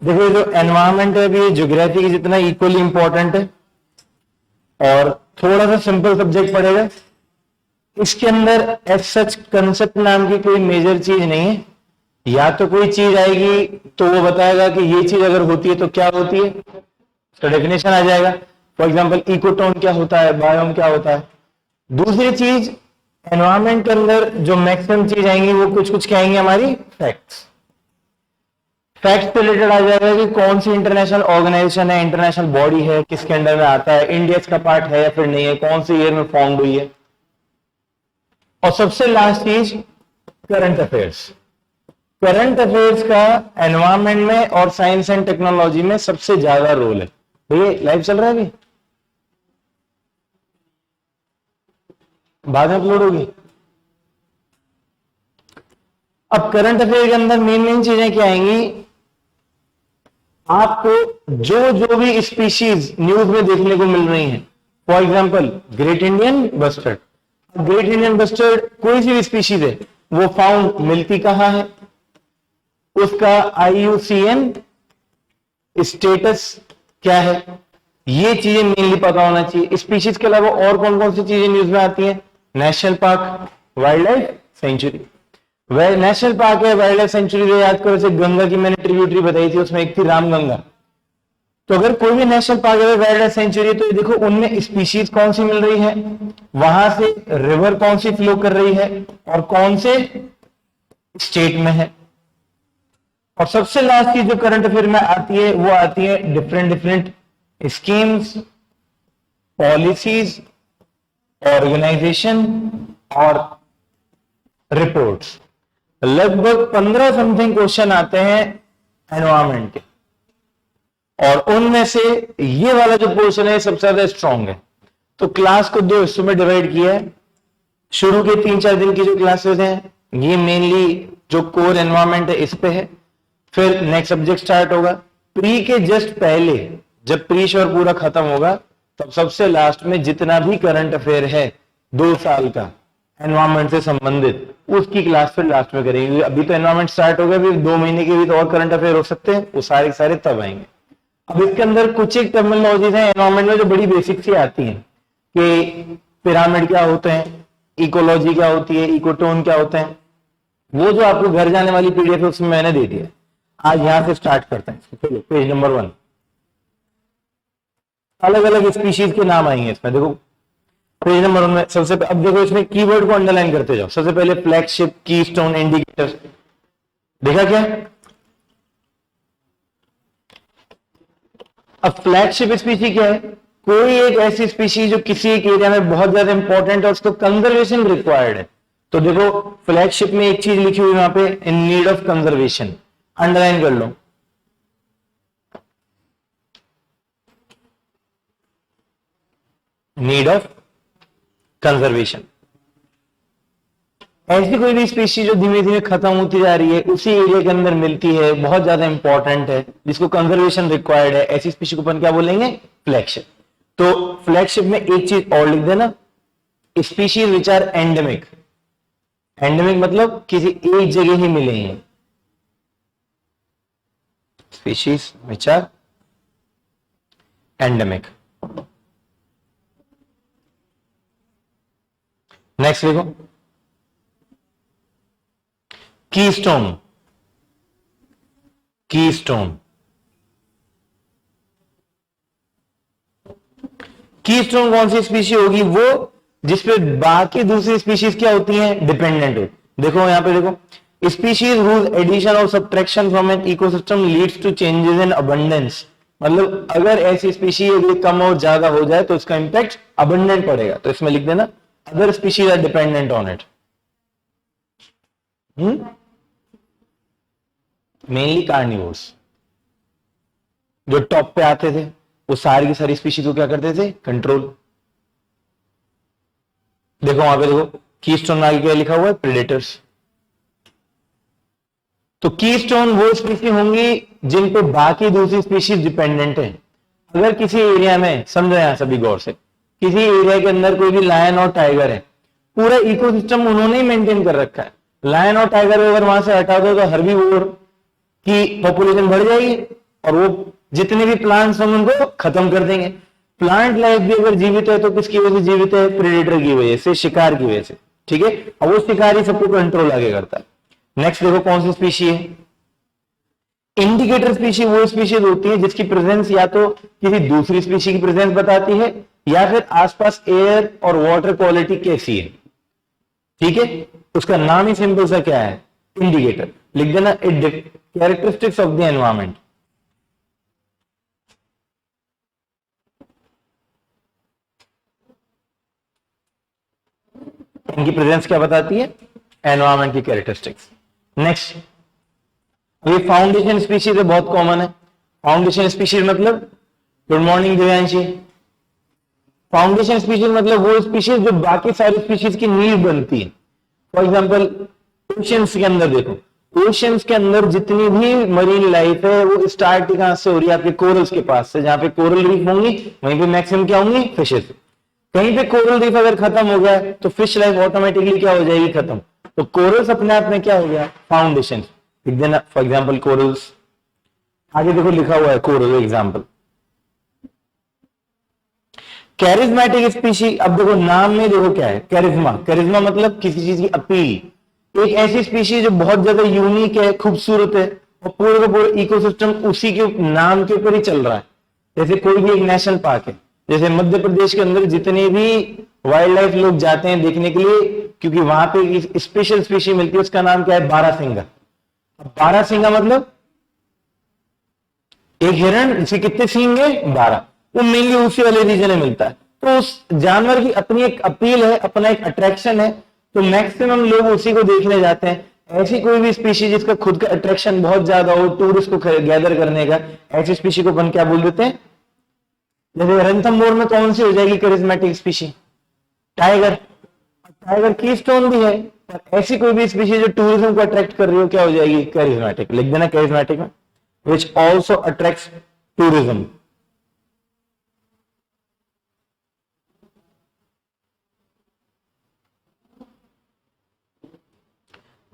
देखो जो एनवायरमेंट है अभी ज्योग्राफी की जितना इक्वली इंपॉर्टेंट है और थोड़ा सा सिंपल सब्जेक्ट पड़ेगा। इसके अंदर एज सच कंसेप्ट नाम की कोई मेजर चीज नहीं है। या तो कोई चीज आएगी तो वो बताएगा कि ये चीज अगर होती है तो क्या होती है, तो डेफिनेशन आ जाएगा। फॉर एग्जांपल इकोटोन क्या होता है, बायोम क्या होता है। दूसरी चीज एनवायरमेंट के अंदर जो मैक्सिमम चीज आएंगी वो कुछ कुछ क्या आएंगी, हमारी फैक्ट्स। फैक्ट से रिलेटेड आ जाएगा कि कौन सी इंटरनेशनल ऑर्गेनाइजेशन है, इंटरनेशनल बॉडी है, किसके अंडर में आता है, इंडिया इसका पार्ट है या फिर नहीं है, कौन से ईयर में फॉर्म हुई है। और सबसे लास्ट चीज करंट अफेयर्स। करंट अफेयर्स का एनवायरमेंट में और साइंस एंड टेक्नोलॉजी में सबसे ज्यादा रोल है। भैया लाइव चल रहा है अभी, बाद में अपलोड होगी। अब करंट अफेयर के अंदर मेन चीजें क्या आएंगी, आपको जो भी स्पीशीज न्यूज में देखने को मिल रही हैं। For example great Indian bustard. Great Indian bustard कोई सी भी स्पीशीज है, वो फाउंड मिलती कहां है, उसका IUCN स्टेटस क्या है, ये चीजें मेनली पता होना चाहिए। स्पीशीज के अलावा और कौन कौन सी चीजें न्यूज में आती हैं, national park, wild life sanctuary. वह नेशनल पार्क है, वाइल्ड लाइफ सेंचुरी याद करो, जैसे गंगा की मैंने ट्रिब्यूटरी बताई थी, उसमें एक थी रामगंगा। तो अगर कोई भी नेशनल पार्क है, वाइल्ड लाइफ सेंचुरी, तो देखो उनमें स्पीशीज कौन सी मिल रही है, वहां से रिवर कौन सी फ्लो कर रही है और कौन से स्टेट में है। और सबसे लास्ट चीज जो करंट अफेयर में आती है वो आती है डिफरेंट स्कीम्स, पॉलिसीज, ऑर्गेनाइजेशन और रिपोर्ट्स। लगभग 15 समथिंग क्वेश्चन आते हैं एनवायरमेंट के, और उनमें से ये वाला जो पोर्शन है सबसे ज्यादा स्ट्रांग है। तो क्लास को दो हिस्सों में डिवाइड किया है। शुरू के 3-4 दिन की जो क्लासेस हैं ये मेनली जो कोर एनवायरमेंट है इस पे है, फिर नेक्स्ट सब्जेक्ट स्टार्ट होगा। प्री के जस्ट पहले जब प्री श्योर पूरा खत्म होगा तब सबसे लास्ट में जितना भी करंट अफेयर है 2 साल का एनवायरमेंट से संबंधित, उसकी क्लास फिर लास्ट में करेंगे। अभी तो एनवायरमेंट स्टार्ट हो गया, अभी 2 महीने के भी तो और करंट अफेयर हो सकते हैं, वो सारे सारे तब आएंगे। अब इसके अंदर कुछ एक टर्मिनोलॉजीज हैं एनवायरमेंट में जो बड़ी बेसिक सी आती हैं कि पिरामिड क्या होते हैं, इकोलॉजी क्या होती है, इकोटोन क्या होते हैं। वो जो आपको घर जाने वाली PDF है उसमें मैंने दे दिया। आज यहां से स्टार्ट करते हैं। पेज नंबर 1, अलग अलग स्पीशीज के नाम आएंगे इसमें। देखो पेज नंबर 1 में सबसे अब देखो इसमें कीवर्ड को अंडरलाइन करते जाओ। सबसे पहले फ्लैगशिप, कीस्टोन, इंडिकेटर। देखा क्या? अब फ्लैगशिप स्पीशी क्या है? कोई एक ऐसी स्पीशी जो किसी एक एरिया में बहुत ज्यादा इंपॉर्टेंट है, उसको कंजर्वेशन रिक्वायर्ड है। तो देखो फ्लैगशिप में एक चीज लिखी हुई वहां पे, in need of conservation, underline कर लो। Need of conservation. ऐसी कोई भी स्पीशीज जो धीमे धीमे खत्म होती जा रही है, उसी एरिया के अंदर मिलती है, बहुत ज्यादा इंपॉर्टेंट है, जिसको कंजर्वेशन रिक्वायर्ड है, ऐसी स्पीशी को अपन क्या बोलेंगे? फ्लैगशिप। तो फ्लैगशिप में एक चीज और लिख देना, species which are endemic. Endemic मतलब किसी एक जगह ही मिले हैं। Species which are endemic. Next देखो, कीस्टोन। कीस्टोन कीस्टोन कौन सी स्पीशी होगी? वो जिसपे बाकी दूसरी स्पीशीज क्या होती हैं? डिपेंडेंट हो। देखो यहां पे देखो, स्पीशीज हुज एडिशन और subtraction from an ecosystem leads to changes in abundance. मतलब अगर ऐसी स्पीशी कम और ज्यादा हो जाए तो इसका इंपैक्ट अबंडेंट पड़ेगा। तो इसमें लिख देना other species are dependent on it. Mainly carnivores जो टॉप पे आते थे वो सारी की सारी स्पीशीज को क्या करते थे? कंट्रोल। देखो वहां पे देखो कीस्टोन में आगे क्या लिखा हुआ है? प्रेडेटर्स। तो कीस्टोन वो स्पीशी होंगी जिन पे बाकी दूसरी स्पीशीज डिपेंडेंट है। अगर किसी एरिया में, समझो यहां सभी गौर से, किसी एरिया के अंदर कोई भी लायन और टाइगर है, पूरा इकोसिस्टम उन्होंने ही मेंटेन कर रखा है। लायन और टाइगर को अगर वहां से हटा दो तो हर्बीवोर की पॉपुलेशन बढ़ जाएगी और वो जितने भी प्लांट्स होंगे उनको खत्म कर देंगे। प्लांट लाइफ भी अगर जीवित है तो किसकी वजह से जीवित है? प्रेडेटर की वजह से, शिकार की वजह से, ठीक है। और वो शिकारी सबको कंट्रोल आगे करता है। नेक्स्ट देखो कौन सी स्पीशी है? इंडिकेटर स्पीशी वो स्पीशीज होती है जिसकी प्रेजेंस या तो किसी दूसरी स्पीशी की प्रेजेंस बताती है या फिर आसपास एयर और वाटर क्वालिटी कैसी है, ठीक है। उसका नाम ही सिंपल सा क्या है? इंडिकेटर। लिख देना it characteristics of the environment. इनकी प्रेजेंस क्या बताती है? एनवायरमेंट की कैरेक्टरिस्टिक्स। नेक्स्ट, ये फाउंडेशन स्पीशीज है, बहुत कॉमन है। फाउंडेशन स्पीशीज मतलब, good morning Divyanshi, foundation species मतलब वो स्पीशीज जो बाकी सारी स्पीशीज की नींव बनती है। फॉर एग्जांपल ओशियंस के अंदर देखो, ओशियंस के अंदर जितनी भी मरीन लाइफ है वो स्टार्ट कहां से हो रही है? आपके कोरल्स के पास से। जहां पे कोरल रीफ होंगी वहीं पे मैक्सिमम क्या होंगी? फिशेस। कहीं पे कोरल रीफ अगर खत्म हो गया तो फिश लाइफ ऑटोमेटिकली क्या हो जाएगी? खत्म। तो कोरल्स अपने आप में क्या हो गया? फाउंडेशन। लिख देना फॉर एग्जाम्पल कोरल्स। आगे देखो लिखा हुआ है कोरल एग्जाम्पल। कैरिज्मेटिक स्पीशी, अब देखो नाम में देखो क्या है? कैरिज्मा। कैरिज्मा मतलब किसी चीज की अपील। एक ऐसी स्पीशी जो बहुत ज्यादा यूनिक है, खूबसूरत है और पूरे का पूरा इकोसिस्टम उसी के नाम के ऊपर ही चल रहा है। जैसे कोई भी एक नेशनल पार्क है, जैसे मध्य प्रदेश के अंदर जितने भी वाइल्ड लाइफ लोग जाते हैं देखने के लिए, क्योंकि वहां पे स्पेशल स्पीशी मिलती है, उसका नाम क्या है? बारहसिंगा। बारहसिंगा मतलब एक हिरण, इसके कितने सींग है? 12। वो मेनली उसी वाले रीजन में मिलता है। तो उस जानवर की अपनी एक अपील है, अपना एक अट्रैक्शन है, तो मैक्सिमम लोग उसी को देखने जाते हैं। ऐसी कोई भी स्पीशी जिसका खुद का अट्रैक्शन बहुत ज्यादा हो टूरिस्ट को गैदर करने का, ऐसी स्पीशी को अपन क्या बोल देते हैं? जैसे रणथंभौर में कौन सी हो जाएगी करिज्मेटिक स्पीशी? टाइगर। टाइगर की स्टोन भी है, पर ऐसी कोई भी स्पीशी जो टूरिज्म को अट्रैक्ट कर रही हो क्या हो जाएगी? करिज्मेटिक। लिख देना करिज्मेटिक में, which also attracts tourism.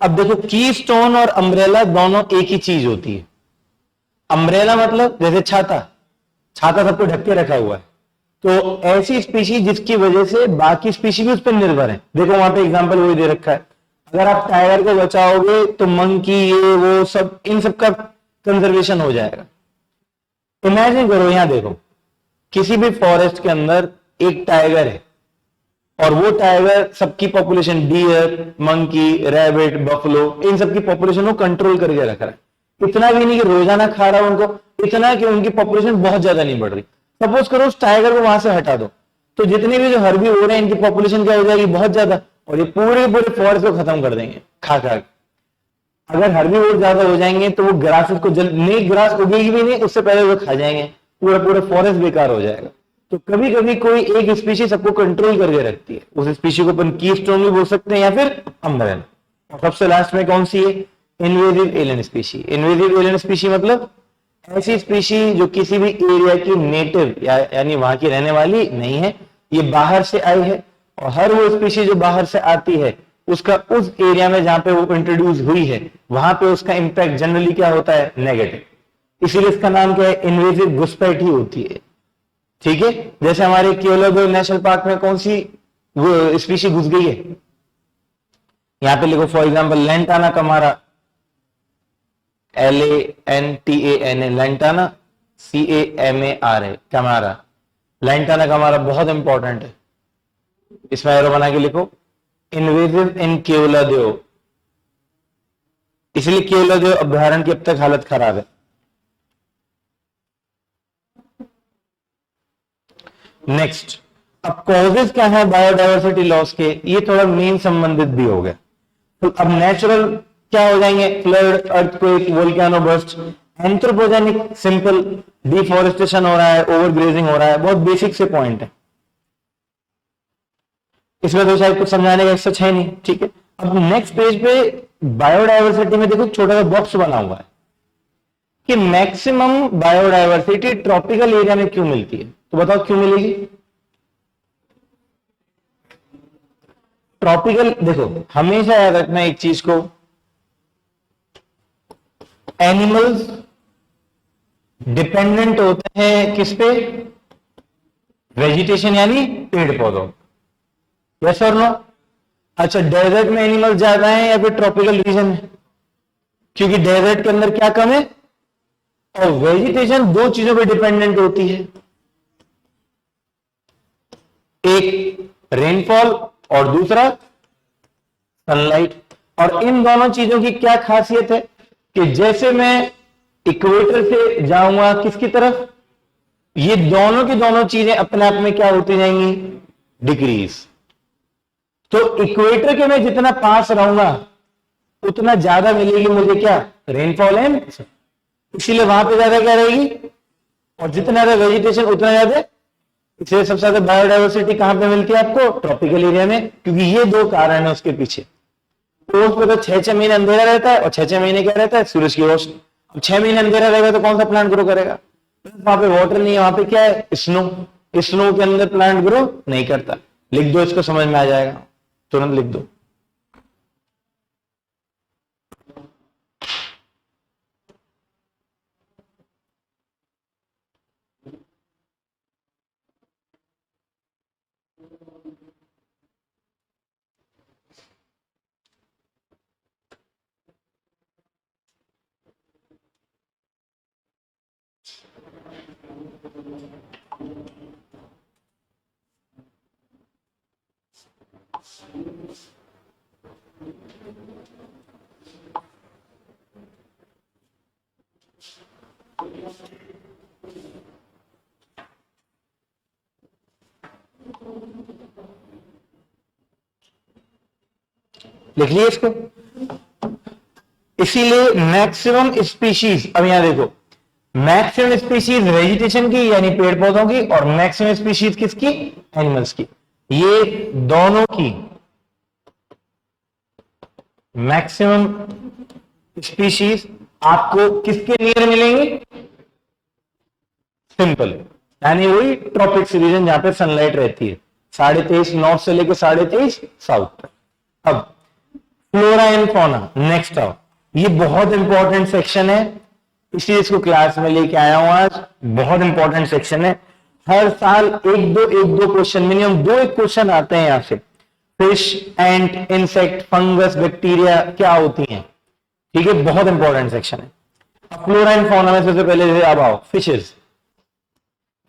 अब देखो की स्टोन और अम्ब्रेला दोनों एक ही चीज होती है। अम्ब्रेला मतलब जैसे छाता, छाता सबको ढक के रखा हुआ है, तो ऐसी स्पीशी जिसकी वजह से बाकी स्पीशी भी उस पर निर्भर है। देखो वहां पे एग्जांपल वही दे रखा है, अगर आप टाइगर को बचाओगे तो मंकी ये वो सब, इन सब का कंजर्वेशन हो जाएगा। इमेजिन करो, यहां देखो किसी भी फॉरेस्ट के अंदर एक टाइगर है और वो टाइगर सबकी population, deer, monkey, rabbit, buffalo, इन सबकी पॉपुलेशन को कंट्रोल करके रख रहा है। इतना भी नहीं कि रोजाना खा रहा है उनको, इतना कि उनकी पॉपुलेशन बहुत ज्यादा नहीं बढ़ रही। सपोज करो उस टाइगर को वहां से हटा दो तो जितने भी जो हर्बी हो रहे हैं इनकी पॉपुलेशन क्या हो जाएगी? बहुत ज्यादा, और ये पूरे पूरे फॉरेस्ट को खत्म कर देंगे खा खा के। अगर हर्बीवोर ज्यादा हो जाएंगे तो वो ग्रासेस को नई ग्रास उगेगी भी नहीं, उससे पहले वो खा जाएंगे, पूरा पूरा फॉरेस्ट बेकार हो जाएगा। तो कभी कभी कोई एक स्पीशी सबको कंट्रोल करके रखती है, उस स्पीशी को अपन की स्टोन भी बोल सकते हैं या फिर अम्ब्रेला। और सबसे लास्ट में कौन सी है? Invasive alien species. Invasive alien species मतलब ऐसी स्पीशी जो किसी भी एरिया की नेटिव यानी वहां की रहने वाली नहीं है, ये बाहर से आई है, और हर वो स्पीशी जो बाहर से आती है उसका उस एरिया में जहां पे वो इंट्रोड्यूस हुई है वहां पे उसका इंपैक्ट जनरली क्या होता है? नेगेटिव। इसीलिए इसका नाम क्या है? इन्वेजिव घुसपैठ ही होती है, ठीक है। जैसे हमारे केवलादेव नेशनल पार्क में कौन सी वो स्पीशी घुस गई है? यहां पे लिखो for example Lantana camara, LANTANA, Lantana CAMARA, camara. Lantana camara बहुत इंपॉर्टेंट है, इसमें एरो बना के लिखो, इन्वेजिव इन केवलादेव। इसलिए केवलादेव अभ्यारण्य की अब तक हालत खराब है। नेक्स्ट, अब कॉजेज क्या है बायोडायवर्सिटी लॉस के? ये थोड़ा मेन संबंधित भी हो गया। तो अब नेचुरल क्या हो जाएंगे? Flood, earthquake, volcano burst. Anthropogenic simple, deforestation हो रहा है, ओवरग्रेजिंग हो रहा है, बहुत बेसिक से पॉइंट है, इसमें तो शायद कुछ समझाने का सच है नहीं, ठीक है। अब नेक्स्ट पेज पे बायोडायवर्सिटी में देखो छोटा सा बॉक्स बना हुआ है कि मैक्सिमम बायोडायवर्सिटी ट्रॉपिकल एरिया में क्यों मिलती है? तो बताओ क्यों मिलेगी? ट्रॉपिकल, देखो हमेशा याद रखना एक चीज को, एनिमल्स डिपेंडेंट होते हैं किस पे? वेजिटेशन यानी पेड़ पौधों। यस और नो? अच्छा, डेजर्ट में एनिमल ज्यादा है या फिर ट्रॉपिकल रीजन में? क्योंकि डेजर्ट के अंदर क्या कम है? और वेजिटेशन दो चीजों पे डिपेंडेंट होती है, एक रेनफॉल और दूसरा सनलाइट। और इन दोनों चीजों की क्या खासियत है कि जैसे मैं इक्वेटर से जाऊंगा किसकी तरफ, ये दोनों की दोनों चीजें अपने आप में क्या होती जाएंगी? डिक्रीज। तो इक्वेटर के मैं जितना पास रहूंगा उतना ज्यादा मिलेगी मुझे क्या? रेनफॉल एंड, इसीलिए वहां पे ज्यादा क्या रहेगी? और जितना ज्यादा वेजिटेशन उतना ज्यादा, इसलिए सबसे ज्यादा बायोडाइवर्सिटी कहां पे मिलती है आपको? ट्रॉपिकल एरिया में, क्योंकि ये दो कारण है उसके पीछे। पोस्ट पे तो 6-6 महीने अंधेरा रहता है और 6-6 महीने क्या रहता है? सूरज की रोशनी। अब 6 महीने अंधेरा रहेगा तो कौन सा प्लांट ग्रो करेगा? वहां पे वाटर नहीं है, वहां पे क्या है? स्नो। स्नो के अंदर प्लांट ग्रो नहीं करता। लिख दो, इसको समझ में आ जाएगा, तुरंत लिख दो। लिख लिए इसको। इसीलिए मैक्सिमम स्पीशीज, अब यहां देखो, मैक्सिमम स्पीशीज वेजिटेशन की यानी पेड़ पौधों की, और मैक्सिमम स्पीशीज किसकी? एनिमल्स की। ये दोनों की मैक्सिमम स्पीशीज आपको किसके नियर मिलेंगे? सिंपल, यानी वही ट्रॉपिक्स रीजन जहां पे सनलाइट रहती है, 23.5 नॉर्थ से लेकर 23.5 साउथ तक। अब फ्लोरा एंड फौना, नेक्स्ट आओ। ये बहुत इंपॉर्टेंट सेक्शन है, इसलिए इसको क्लास में लेके आया हूं आज। बहुत इंपॉर्टेंट सेक्शन है, हर साल एक दो क्वेश्चन, मिनिमम 2 क्वेश्चन आते हैं यहां से। फिश, एंट, इंसेक्ट, फंगस, बैक्टीरिया क्या होती हैं, ठीक है, बहुत इंपॉर्टेंट सेक्शन है। फ्लोरा एंड फौना में सबसे पहले अब आओ फिशेज।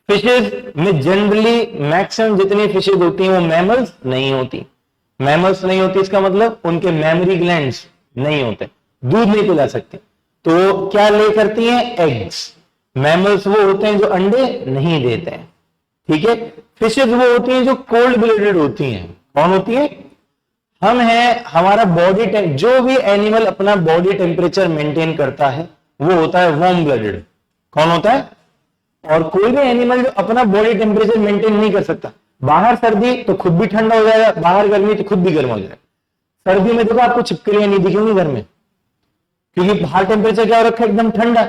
फिशेज में जनरली मैक्सिमम जितनी फिशेज होती हैं वो मैमल्स नहीं होती। मैमल्स नहीं होती इसका मतलब उनके मेमोरी ग्लैंड्स नहीं होते, दूध नहीं पिला सकते, तो क्या ले करती हैं? एग्स। मैमल्स वो होते हैं जो अंडे नहीं देते हैं, ठीक है। फिशेज वो होती हैं जो कोल्ड ब्लडेड होती हैं। कौन होती है? हम हैं, हमारा बॉडी, जो भी एनिमल अपना बॉडी टेम्परेचर मेंटेन करता है वो होता है वार्म ब्लडेड। कौन होता है? और कोई भी एनिमल जो अपना बॉडी टेम्परेचर मेंटेन नहीं कर सकता, बाहर सर्दी तो खुद भी ठंडा हो जाएगा, बाहर गर्मी तो खुद भी गर्म हो जाएगा। सर्दी में देखो आपको छिपकलियां नहीं दिखेंगी घर में, क्योंकि बाहर टेम्परेचर क्या हो रखा है? एकदम ठंडा।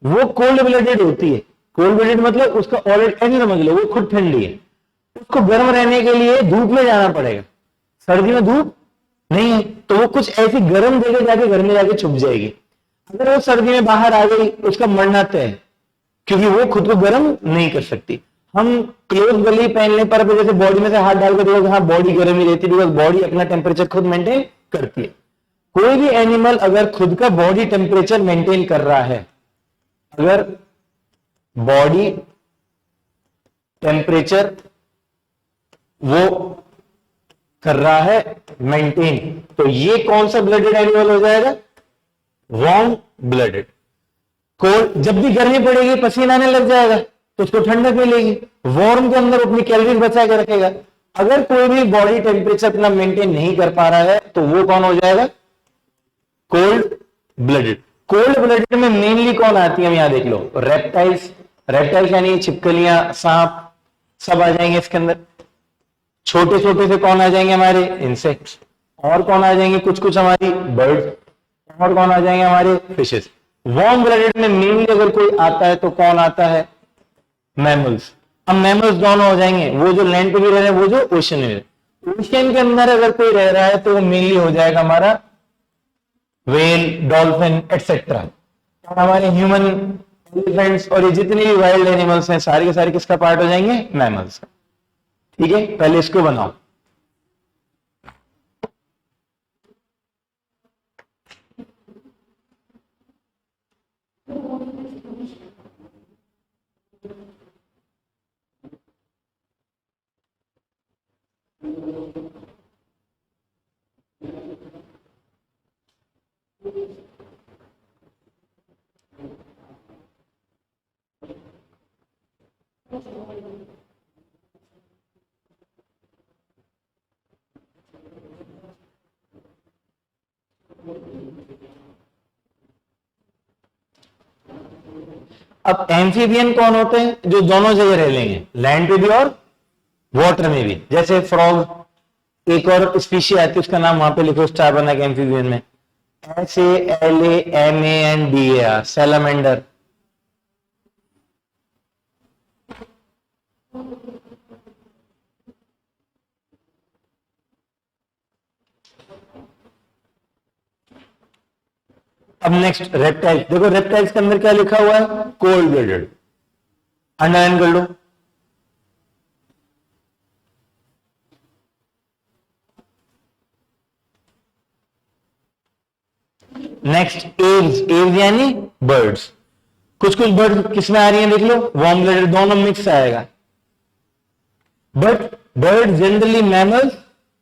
वो कोल्ड ब्लडेड होती है। कोल्ड ब्लडेड मतलब उसका ऑलरेडी ऐसे समझ लो वो खुद ठंडी है, उसको गर्म रहने के लिए धूप में जाना पड़ेगा। सर्दी में धूप नहीं है तो वो कुछ ऐसी गर्म जगह जाके घर में जाके छुप जाएगी। अगर वो सर्दी में बाहर आ गई उसका मरना तय है, क्योंकि वो खुद को गर्म नहीं कर सकती। हम क्लोज गली पहनने पर जैसे बॉडी में से हाथ डाल कर देखो, हाँ बॉडी गर्म ही रहती है, बिकॉज बॉडी अपना टेम्परेचर खुद मेंटेन करती है। कोई भी एनिमल अगर खुद का बॉडी टेम्परेचर मेंटेन कर रहा है, अगर बॉडी टेम्परेचर वो कर रहा है मेंटेन, तो ये कौन सा ब्लडेड एनिमल हो जाएगा? Warm blooded. कोल्ड, जब भी गर्मी पड़ेगी पसीना आने लग जाएगा तो उसको ठंडक मिलेगी, वार्म के अंदर अपनी कैलोरी बचा के रखेगा। अगर कोई भी बॉडी टेम्परेचर अपना मेंटेन नहीं कर पा रहा है तो वो कौन हो जाएगा? Cold blooded. कोल्ड ब्लडेड में मेनली कौन आती है? यहां देख लो, रेप्टाइल्स। रेप्टाइल्स यानी छिपकलियां, सांप, सब आ जाएंगे इसके अंदर। छोटे छोटे से कौन आ जाएंगे? हमारे इंसेक्ट्स। और कौन आ जाएंगे? कुछ कुछ हमारी बर्ड्स। और कौन आ जाएंगे? हमारे फिशेस। वार्म ब्लडेड में मेनली अगर कोई आता है तो कौन आता है? मैमल्स। अब मैमल्स दोनों हो जाएंगे, वो जो लैंड पे भी रह रहे हैं, वो जो ओशन में। ओशियन के अंदर अगर कोई रह रहा है तो वो मेनली हो जाएगा हमारा वेल, डॉल्फिन एटसेट्रा। और हमारे ह्यूमन, एलिफेंट्स और ये जितने भी वाइल्ड एनिमल्स हैं सारे के सारे किसका पार्ट हो जाएंगे? मैमल्स का। ठीक है, पहले इसको बनाओ। अब एम्फीबियन कौन होते हैं? जो दोनों जगह रह लेंगे, लैंड पे भी और वाटर में भी। जैसे फ्रॉग, एक और स्पीशी आती है उसका नाम वहां पे लिखो, स्टार बना के एम्फीबियन में, SALAMANDAR, सैलामेंडर। अब नेक्स्ट रेप्टाइल। देखो रेप्टाइल्स के अंदर क्या लिखा हुआ है? Cold blooded. अंडरलाइन कर लो। Next Aves. एव्स यानी बर्ड्स। कुछ कुछ बर्ड किसमें आ रही है देख लो, वार्म ब्लडेड, दोनों मिक्स आएगा। बट बर्ड जनरली मैमल्स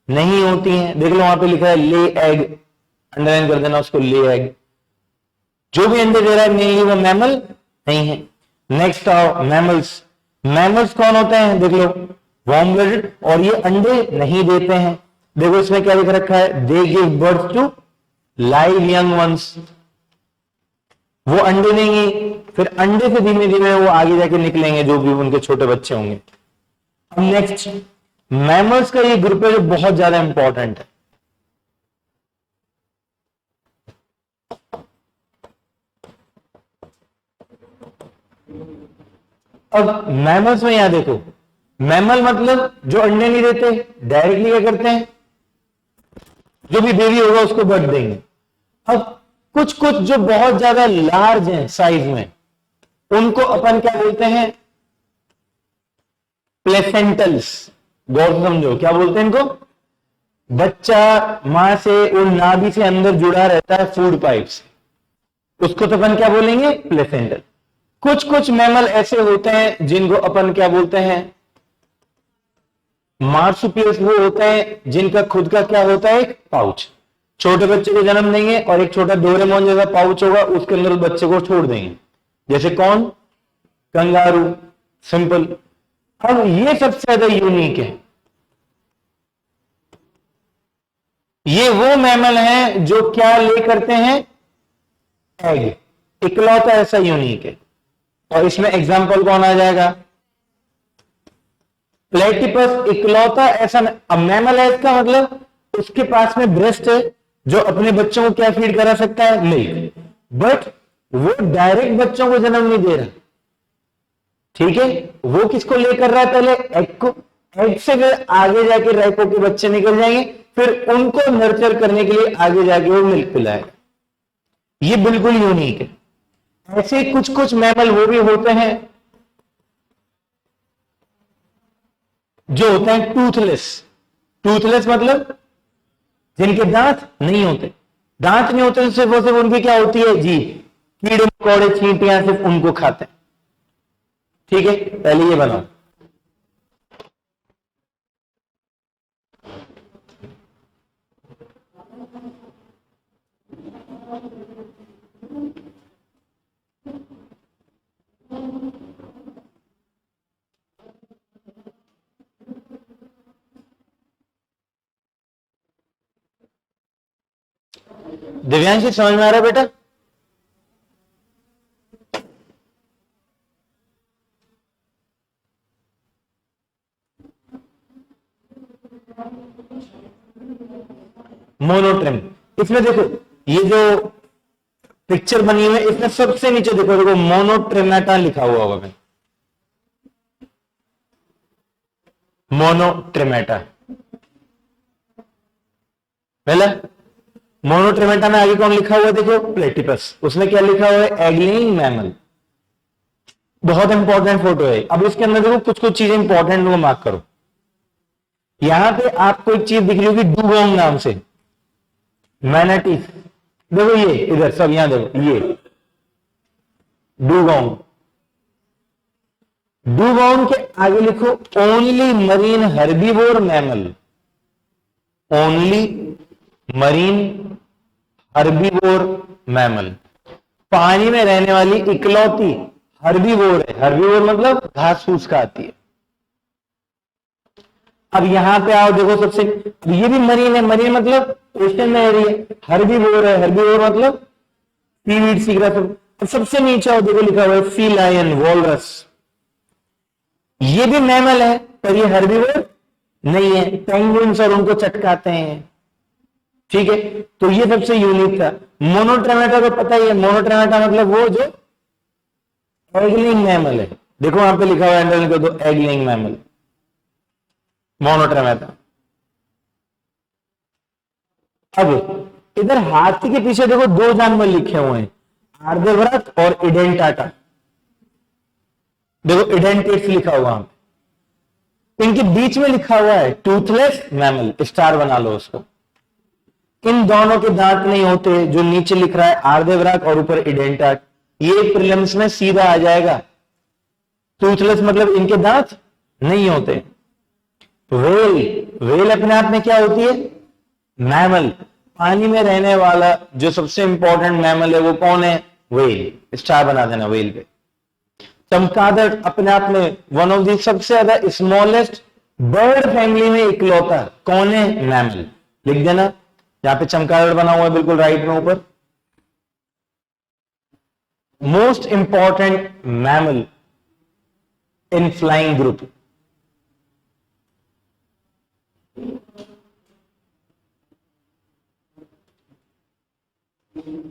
नहीं होती हैं। देख लो वहां पे लिखा है ले एग, अंडरलाइन कर देना उसको, ले एग। जो भी अंडे दे रहा है मेनली वो मैमल नहीं है। नेक्स्ट आओ मैमल्स। मैमल्स कौन होते हैं? देख लो वार्म ब्लडेड, और ये अंडे नहीं देते हैं। देखो इसमें क्या लिख रखा है? They give birth to live young ones. वो अंडे देंगे, फिर अंडे से धीमे धीमे वो आगे जाके निकलेंगे जो भी उनके छोटे बच्चे होंगे। अब नेक्स्ट मैमल्स का ये ग्रुप है जो बहुत ज्यादा इंपॉर्टेंट है। अब मैमल्स में यहां देखो, मैमल मतलब जो अंडे नहीं देते, डायरेक्टली क्या करते हैं? जो भी बेबी होगा उसको बर्थ देंगे। अब कुछ कुछ जो बहुत ज्यादा लार्ज हैं साइज में, उनको अपन क्या बोलते हैं? प्लेसेंटल्स। गौर से समझो, क्या बोलते हैं इनको? बच्चा मां से और नाभि से अंदर जुड़ा रहता है फूड पाइप से, उसको तो अपन क्या बोलेंगे? प्लेसेंटल। कुछ कुछ मैमल ऐसे होते हैं जिनको अपन क्या बोलते हैं? मार्सुपियल्स। वो होते हैं जिनका खुद का क्या होता है? एक पाउच। छोटे बच्चे को जन्म देंगे और एक छोटा डोरेमोन जैसा पाउच होगा, उसके अंदर उस बच्चे को छोड़ देंगे। जैसे कौन? कंगारू। सिंपल। अब ये सबसे ज्यादा यूनिक है। ये वो मैमल हैं जो क्या ले करते हैं? एग। इकलौता ऐसा यूनिक है। और इसमें एग्जाम्पल कौन आ जाएगा? प्लेटिपस। इकलौता ऐसा मैमल है, इसका मतलब उसके पास में ब्रेस्ट है जो अपने बच्चों को क्या फीड करा सकता है? मिल्क। बट वो डायरेक्ट बच्चों को जन्म नहीं दे रहा। ठीक है, वो किसको लेकर रहा है? पहले एग को। एग से फिर आगे जाके राइपो के बच्चे निकल जाएंगे, फिर उनको नर्चर करने के लिए आगे जाके वो मिल्क पिलाएगा। ये बिल्कुल यूनिक है। ऐसे कुछ कुछ मैमल वो भी होते हैं जो होते हैं टूथलेस। टूथलेस मतलब जिनके दांत नहीं होते। दांत नहीं होते तो सिर्फ उनकी क्या होती है? जीभ। कीड़े मकोड़े चींटियां सिर्फ उनको खाते हैं। ठीक है, पहले ये बनाओ। दिव्यांशी समझ में आ रहा है बेटा? मोनोट्रिम। इसमें देखो ये जो पिक्चर बनी हुई है, इसमें सबसे नीचे देखो, देखो मोनोट्रिमेटा लिखा हुआ होगा। मोनोट्रिमेटा। पहले मोनोट्रेमेटा में आगे कौन लिखा हुआ है, देखो प्लेटिपस, उसने क्या लिखा हुआ है, एग्लिंग मैमल। बहुत इंपॉर्टेंट फोटो है। अब इसके अंदर देखो कुछ कुछ चीजें इंपॉर्टेंट, वो मार्क करो। यहां पे आपको एक चीज दिख रही होगी डुगोंग नाम से, मैनाटिस। देखो ये इधर सब, यहां देखो ये डुगोंग। डुगोंग के आगे लिखो only marine herbivore mammal, only marine herbivore mammal, पानी में रहने वाली इकलौती हर्बीवोर है। हर्बीवोर मतलब घास फूस खाती है। अब यहां पे आओ, देखो सबसे, ये भी मरीन है, मरीन मतलब ओशन में रही है, हर्बीवोर है, हर्बीवोर मतलब सीवीड सीगरा सब। सबसे नीचे आओ, देखो लिखा हुआ है सी लायन, वॉलरस। ये भी मैमल है पर ये हर्बीवोर नहीं है, पेंगुइन्स और उनको चटकाते हैं। ठीक है, तो ये सबसे यूनिक था। मोनोट्रेमेटा को पता ही है, मोनोट्रेमेटा मतलब वो जो एगलिंग मैमल है। देखो वहां पे लिखा हुआ है, अंडरलाइन कर दो, एगलिंग मैमल, मोनोट्रेमेटा। अब इधर हाथी के पीछे देखो दो जानवर लिखे हुए हैं, आर्देव्रत और इडेंटाटा। देखो इडेंटेट्स लिखा हुआ है, इनके बीच में लिखा हुआ है टूथलेस मैमल, स्टार बना लो उसको। इन दोनों के दांत नहीं होते, जो नीचे लिख रहा है आर्देव्रत और ऊपर इडेंटाट, ये प्रीलिम्स में सीधा आ जाएगा। टूथलेस मतलब इनके दांत नहीं होते। व्हेल, व्हेल अपने आप में क्या होती है, मैमल। पानी में रहने वाला जो सबसे इंपॉर्टेंट मैमल है वो कौन है, व्हेल। स्टार बना देना व्हेल पे। चमगादड़ अपने आप में वन ऑफ दी सबसे ज्यादा स्मॉलेस्ट बर्ड फैमिली में इकलौता कौन है, मैमल। लिख देना, यहां पे चमगादड़ बना हुआ है बिल्कुल राइट में ऊपर। Most important mammal in flying group.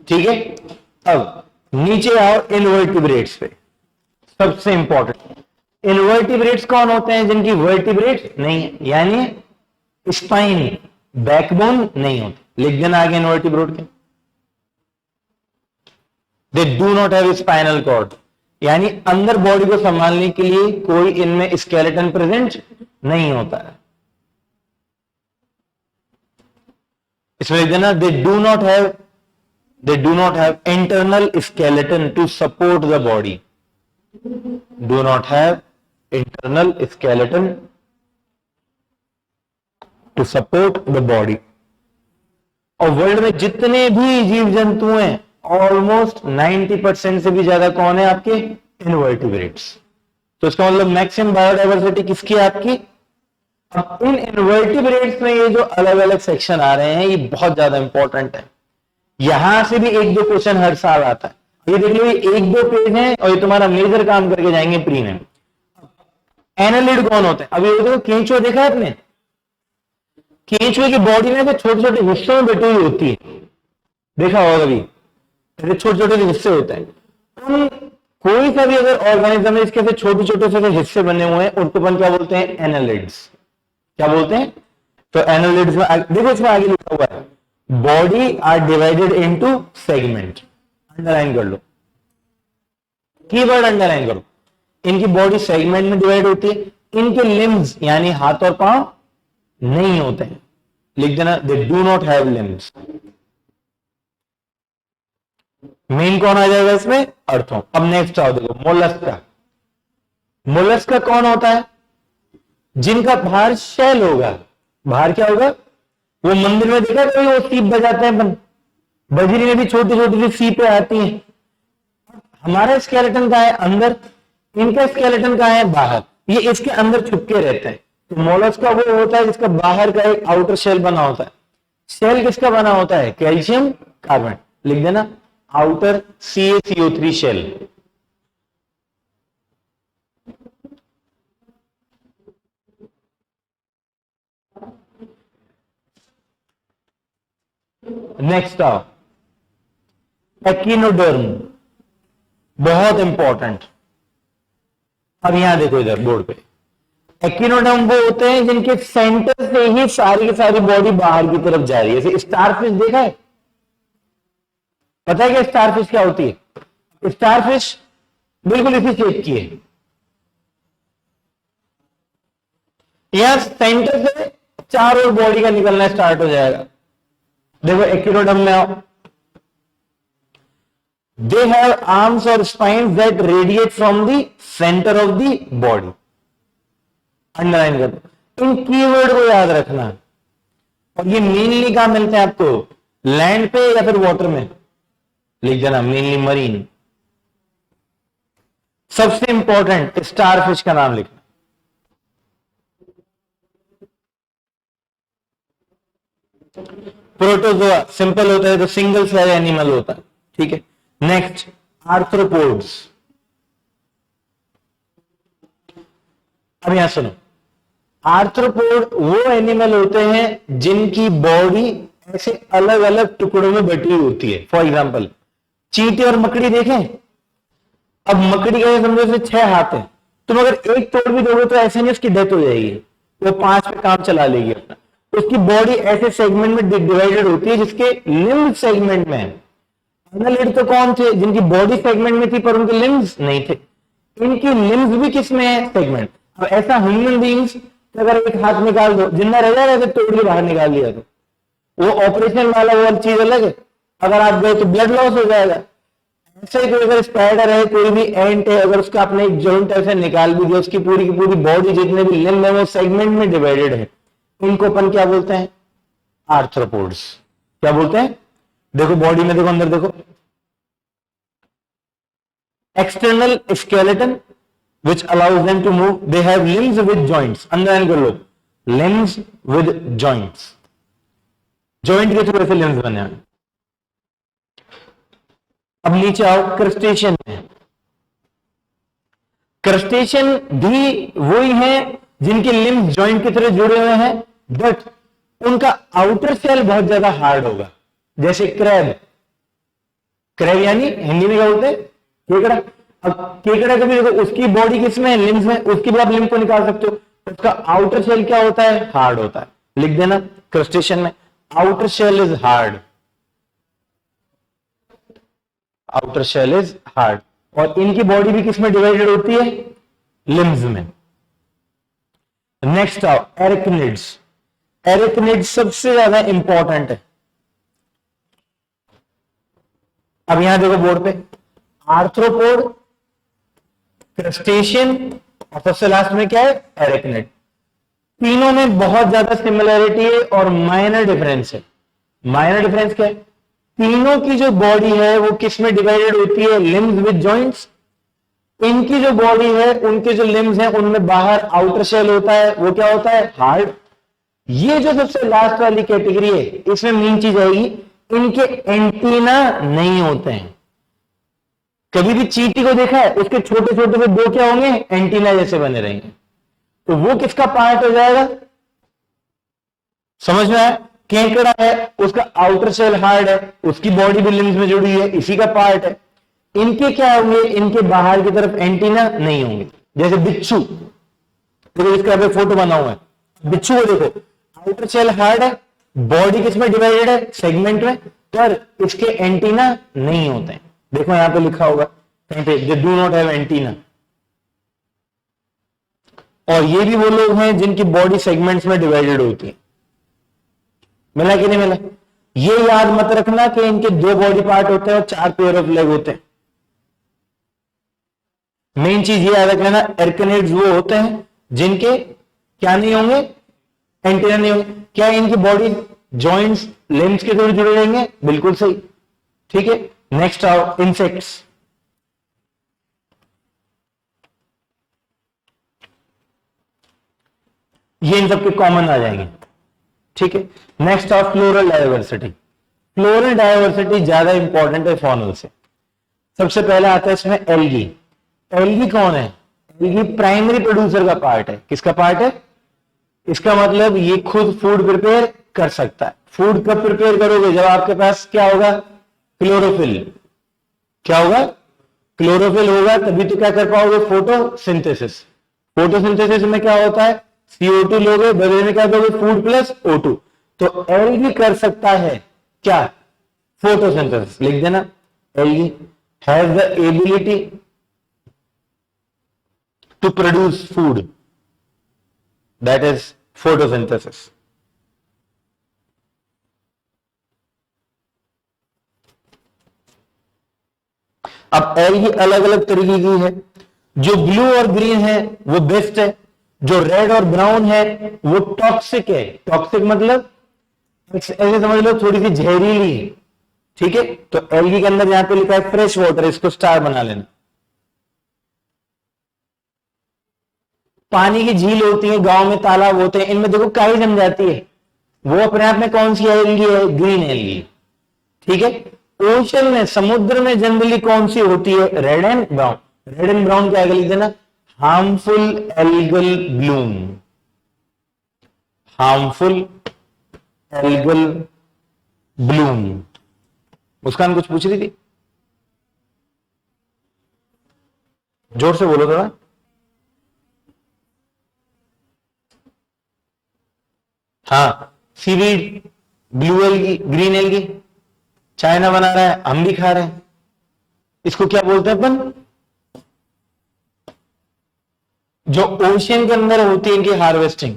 ठीक है, अब नीचे आओ इनवर्टिब्रेट्स पे। सबसे इंपॉर्टेंट इनवर्टिब्रेट्स कौन होते हैं, जिनकी वर्टिब्रेट्स नहीं है, यानी स्पाइन, बैकबोन नहीं होती। लिख देना आगे इनवर्टिब्रेट के, they do not have spinal cord, यानी अंदर बॉडी को संभालने के लिए कोई इनमें स्केलेटन प्रेजेंट नहीं होता है। इसमें लिख देना they do not have internal skeleton to support the body, do not have internal skeleton to support the body. और वर्ल्ड में जितने भी जीव जंतु हैं ऑलमोस्ट 90% से भी ज्यादा कौन है आपके, इनवर्टिब्रेट्स। तो इसका मतलब मैक्सिमम बायोडाइवर्सिटी किसकी है आपकी। अब इन इनवर्टिब्रेट्स में ये जो अलग अलग सेक्शन आ रहे हैं ये बहुत ज्यादा इंपॉर्टेंट है। यहां से भी एक दो क्वेश्चन हर साल आता है। ये देख लो, ये एक दो पेज है और ये तुम्हारा मेजर काम करके जाएंगे प्री में। एनालिड कौन होते हैं, अभी ये देखो केंचुआ देखा है आपने, केंचुए की बॉडी में छोटे छोटे हिस्सों में बटी हुई होती है, देखा होगा कभी, छोटे छोटे हिस्से होते हैं। उन कोई सा भी अगर ऑर्गेनिज्म है इसके छोटे छोटे से हिस्से बने हुए हैं, उनको अपन क्या बोलते हैं, एनालिड्स। क्या बोलते हैं, तो एनालिड्स में देखो इसमें आगे लिखा हुआ है body are divided into segment. Underline कर लो, कीवर्ड अंडरलाइन करो। इनकी बॉडी सेगमेंट में डिवाइड होती है, इनके लिम्स यानी हाथ और पांव नहीं होते हैं। लिख देना they do not have limbs. Main कौन आ जाएगा इसमें, अर्थों। अब नेक्स्ट आओ, देखो मोलस्का। मोलस्का कौन होता है, जिनका बाहर शेल होगा। बाहर क्या होगा, वो मंदिर में देखा कभी वो सीप बजाते हैं अपन, बजरी में भी छोटी छोटी सी सीपें आती हैं। हमारा स्केलेटन कहां है, अंदर, इनका स्केलेटन कहां है, बाहर। ये इसके अंदर छुपके रहते हैं। तो मोलस्का वो होता है जिसका बाहर का एक आउटर शेल बना होता है। शेल किसका बना होता है, कैल्शियम कार्बोनेट। लिख देना आउटर CaCO3 शेल। नेक्स्ट आओ एक्टिनोडर्म, बहुत इंपॉर्टेंट। अब यहां देखो इधर बोर्ड पे, एक्टिनोडर्म वो होते हैं जिनके सेंटर से ही सारी की सारी बॉडी बाहर की तरफ जा रही है। जैसे स्टारफिश देखा है, पता है क्या स्टारफिश क्या होती है? स्टारफिश बिल्कुल इसी शेप की है। यहां सेंटर से चार और बॉडी का निकलना स्टार्ट हो जाएगा। देखो एक्टिनोडर्म में आओ, they have arms or spines that radiate from the center of the body। Underline कर दो, इन कीवर्ड को याद रखना। और ये मेनली कहां मिलते हैं आपको? लैंड पे या फिर वाटर में? लिख देना मेनली मरीन। सबसे इंपॉर्टेंट स्टारफिश का नाम लिखना। प्रोटोजोआ सिंपल होता है तो सिंगल सेल एनिमल होता है, ठीक है। Next arthropods. अब यहां सुनो, आर्थ्रोपोड वो एनिमल होते हैं जिनकी बॉडी ऐसे अलग अलग टुकड़ों में बटी होती है। फॉर एग्जांपल चींटी और मकड़ी देखें। अब मकड़ी का समझो से 6 हाथ है, तुम अगर एक तोड़ भी दोगे तो ऐसे नहीं उसकी डेथ हो जाएगी, वो 5 पे काम चला लेगी अपना। उसकी बॉडी ऐसे सेगमेंट में डिवाइडेड होती है जिसके लिम्ब सेगमेंट में है। एनालिड तो कौन थे? जिनकी बॉडी सेगमेंट में थी पर उनके लिम्ब्स नहीं थे। इनकी लिम्ब्स भी किसमें है? सेगमेंट। अब ऐसा ह्यूमन बीइंग्स अगर एक हाथ निकाल दो, जिंदा रह जाएगा तो तोड़ के बाहर निकाल लिया तो वो ऑपरेशन वाला वो चीज अलग है। अगर आप गए तो ब्लड लॉस हो जाएगा। ऐसे ही कोई अगर स्पाइडर है, कोई भी एंट है, अगर उसका अपने एक जॉइंट ऐसे निकाल भी दिया, उसकी पूरी की पूरी बॉडी जितने भी लिम्ब है वो सेगमेंट में डिवाइडेड है। इनको अपन क्या बोलते हैं? आर्थ्रोपोड्स। क्या बोलते हैं? देखो बॉडी में, देखो अंदर देखो, external skeleton which allows them to move, they have limbs with joints। अंदर कर लो, limbs with joints, joint के थ्रू ऐसे limbs बने हैं। अब नीचे आओ क्रस्टेशियन में। क्रस्टेशियन भी वही है जिनके लिम्स जॉइंट की तरह जुड़े हुए हैं, बट उनका आउटर सेल बहुत ज्यादा हार्ड होगा। जैसे क्रैब, क्रैब यानी हिंदी में क्या बोलते हैं? केकड़ा। अब केकड़ा का भी देखो, उसकी बॉडी किसमें है? लिम्स में। उसकी भी आप लिम्ब को निकाल सकते हो, उसका आउटर सेल क्या होता है? हार्ड होता है। लिख देना क्रस्टेशियन में outer shell is hard, outer shell is hard. और इनकी बॉडी भी किसमें डिवाइडेड होती है? लिम्स में। नेक्स्ट आओ एरेक्निड्स। एरेक्निड्स सबसे ज्यादा इंपॉर्टेंट है। अब यहां देखो बोर्ड पे, आर्थ्रोपोड, क्रस्टेशियन और सबसे लास्ट में क्या है? एरेक्निड। तीनों में बहुत ज्यादा सिमिलरिटी है और माइनर डिफरेंस है। माइनर डिफरेंस क्या है? तीनों की जो बॉडी है वो किस में डिवाइडेड होती है? Limbs with joints. इनकी जो बॉडी है, उनके जो लिम्स हैं उनमें बाहर आउटर शेल होता है, वो क्या होता है? हार्ड। ये जो सबसे लास्ट वाली कैटेगरी है, इसमें मेन चीज आएगी, इनके एंटीना नहीं होते हैं। कभी भी चींटी को देखा है? उसके छोटे छोटे में 2 क्या होंगे? एंटीना जैसे बने रहेंगे। तो वो किसका पार्ट हो जाएगा? समझ में आया? केकड़ा है, उसका आउटर सेल हार्ड है, उसकी बॉडी भी लिम्स में जुड़ी है, इसी का पार्ट है। इनके क्या होंगे? इनके बाहर की तरफ एंटीना नहीं होंगे। जैसे बिच्छू, देखो इसका अभी फोटो बना हुआ है। बिच्छू को देखो, आउटर सेल हार्ड है, बॉडी किसमें डिवाइडेड है? सेगमेंट में, पर इसके एंटीना नहीं होते हैं। देखो यहां पे लिखा होगा कहीं पे, दे डू नॉट हैव एंटीना। और ये भी वो लोग हैं जिनकी बॉडी सेगमेंट्स में डिवाइडेड होती है। मिला कि नहीं मिला? ये याद मत रखना कि इनके 2 बॉडी पार्ट होते हैं और 4 पेयर ऑफ लेग होते हैं। मेन चीज ये याद रखना, एरेक्निड्स वो होते हैं जिनके क्या नहीं होंगे? एंटीना नहीं होंगे। क्या इनकी बॉडी जॉइंट्स लिम्स के थ्रू जुड़े रहेंगे? बिल्कुल सही, ठीक है। नेक्स्ट आओ इंसेक्ट्स। ये इन सबके कॉमन आ जाएंगे, ठीक है। नेक्स्ट आओ फ्लोरल डायवर्सिटी। फ्लोरल डायवर्सिटी ज्यादा इंपॉर्टेंट है फॉनल से। सबसे पहले आता है इसमें एल्गी। एल्गी कौन है? एल्गी प्राइमरी प्रोड्यूसर का पार्ट है। किसका पार्ट है? इसका मतलब ये खुद फूड प्रिपेयर कर सकता है। फूड कब प्रिपेयर करोगे? जब आपके पास क्या होगा? क्लोरोफिल। क्या होगा? क्लोरोफिल होगा, तभी तो क्या कर पाओगे? फोटोसिंथेसिस। फोटोसिंथेसिस में क्या होता है, CO2 लोगे, बदले में क्या दोगे, फूड प्लस O2। तो एल्गी कर सकता है क्या, फोटोसिंथेसिस। लिख देना, algae has the ability to produce food, that is photosynthesis. अब एल्गी अलग अलग तरीके की है, जो ब्लू और ग्रीन है वो बेस्ट है, जो रेड और ब्राउन है वो टॉक्सिक है। टॉक्सिक मतलब ऐसे समझ लो थोड़ी सी जहरीली है, ठीक है। तो एल्गी के अंदर यहां पे लिखा है फ्रेश वाटर, इसको स्टार बना लेना। पानी की झील होती है, गांव में तालाब होते हैं, इनमें देखो काई जम जाती है, वो अपने आप में कौन सी एल्गी है, ग्रीन एल्गी, ठीक है। ओशन में, समुद्र में जनरली कौन सी होती है, red and brown. Red and brown क्या लिख देना, harmful algal bloom, harmful algal bloom. Muskan कुछ पूछ रही थी, जोर से बोलो थोड़ा। हाँ, seaweed, blue algae, green algae, China बना रहा है, हम भी खा रहे हैं, इसको क्या बोलते हैं अपन, जो ओशियन के अंदर होती है इनकी हार्वेस्टिंग।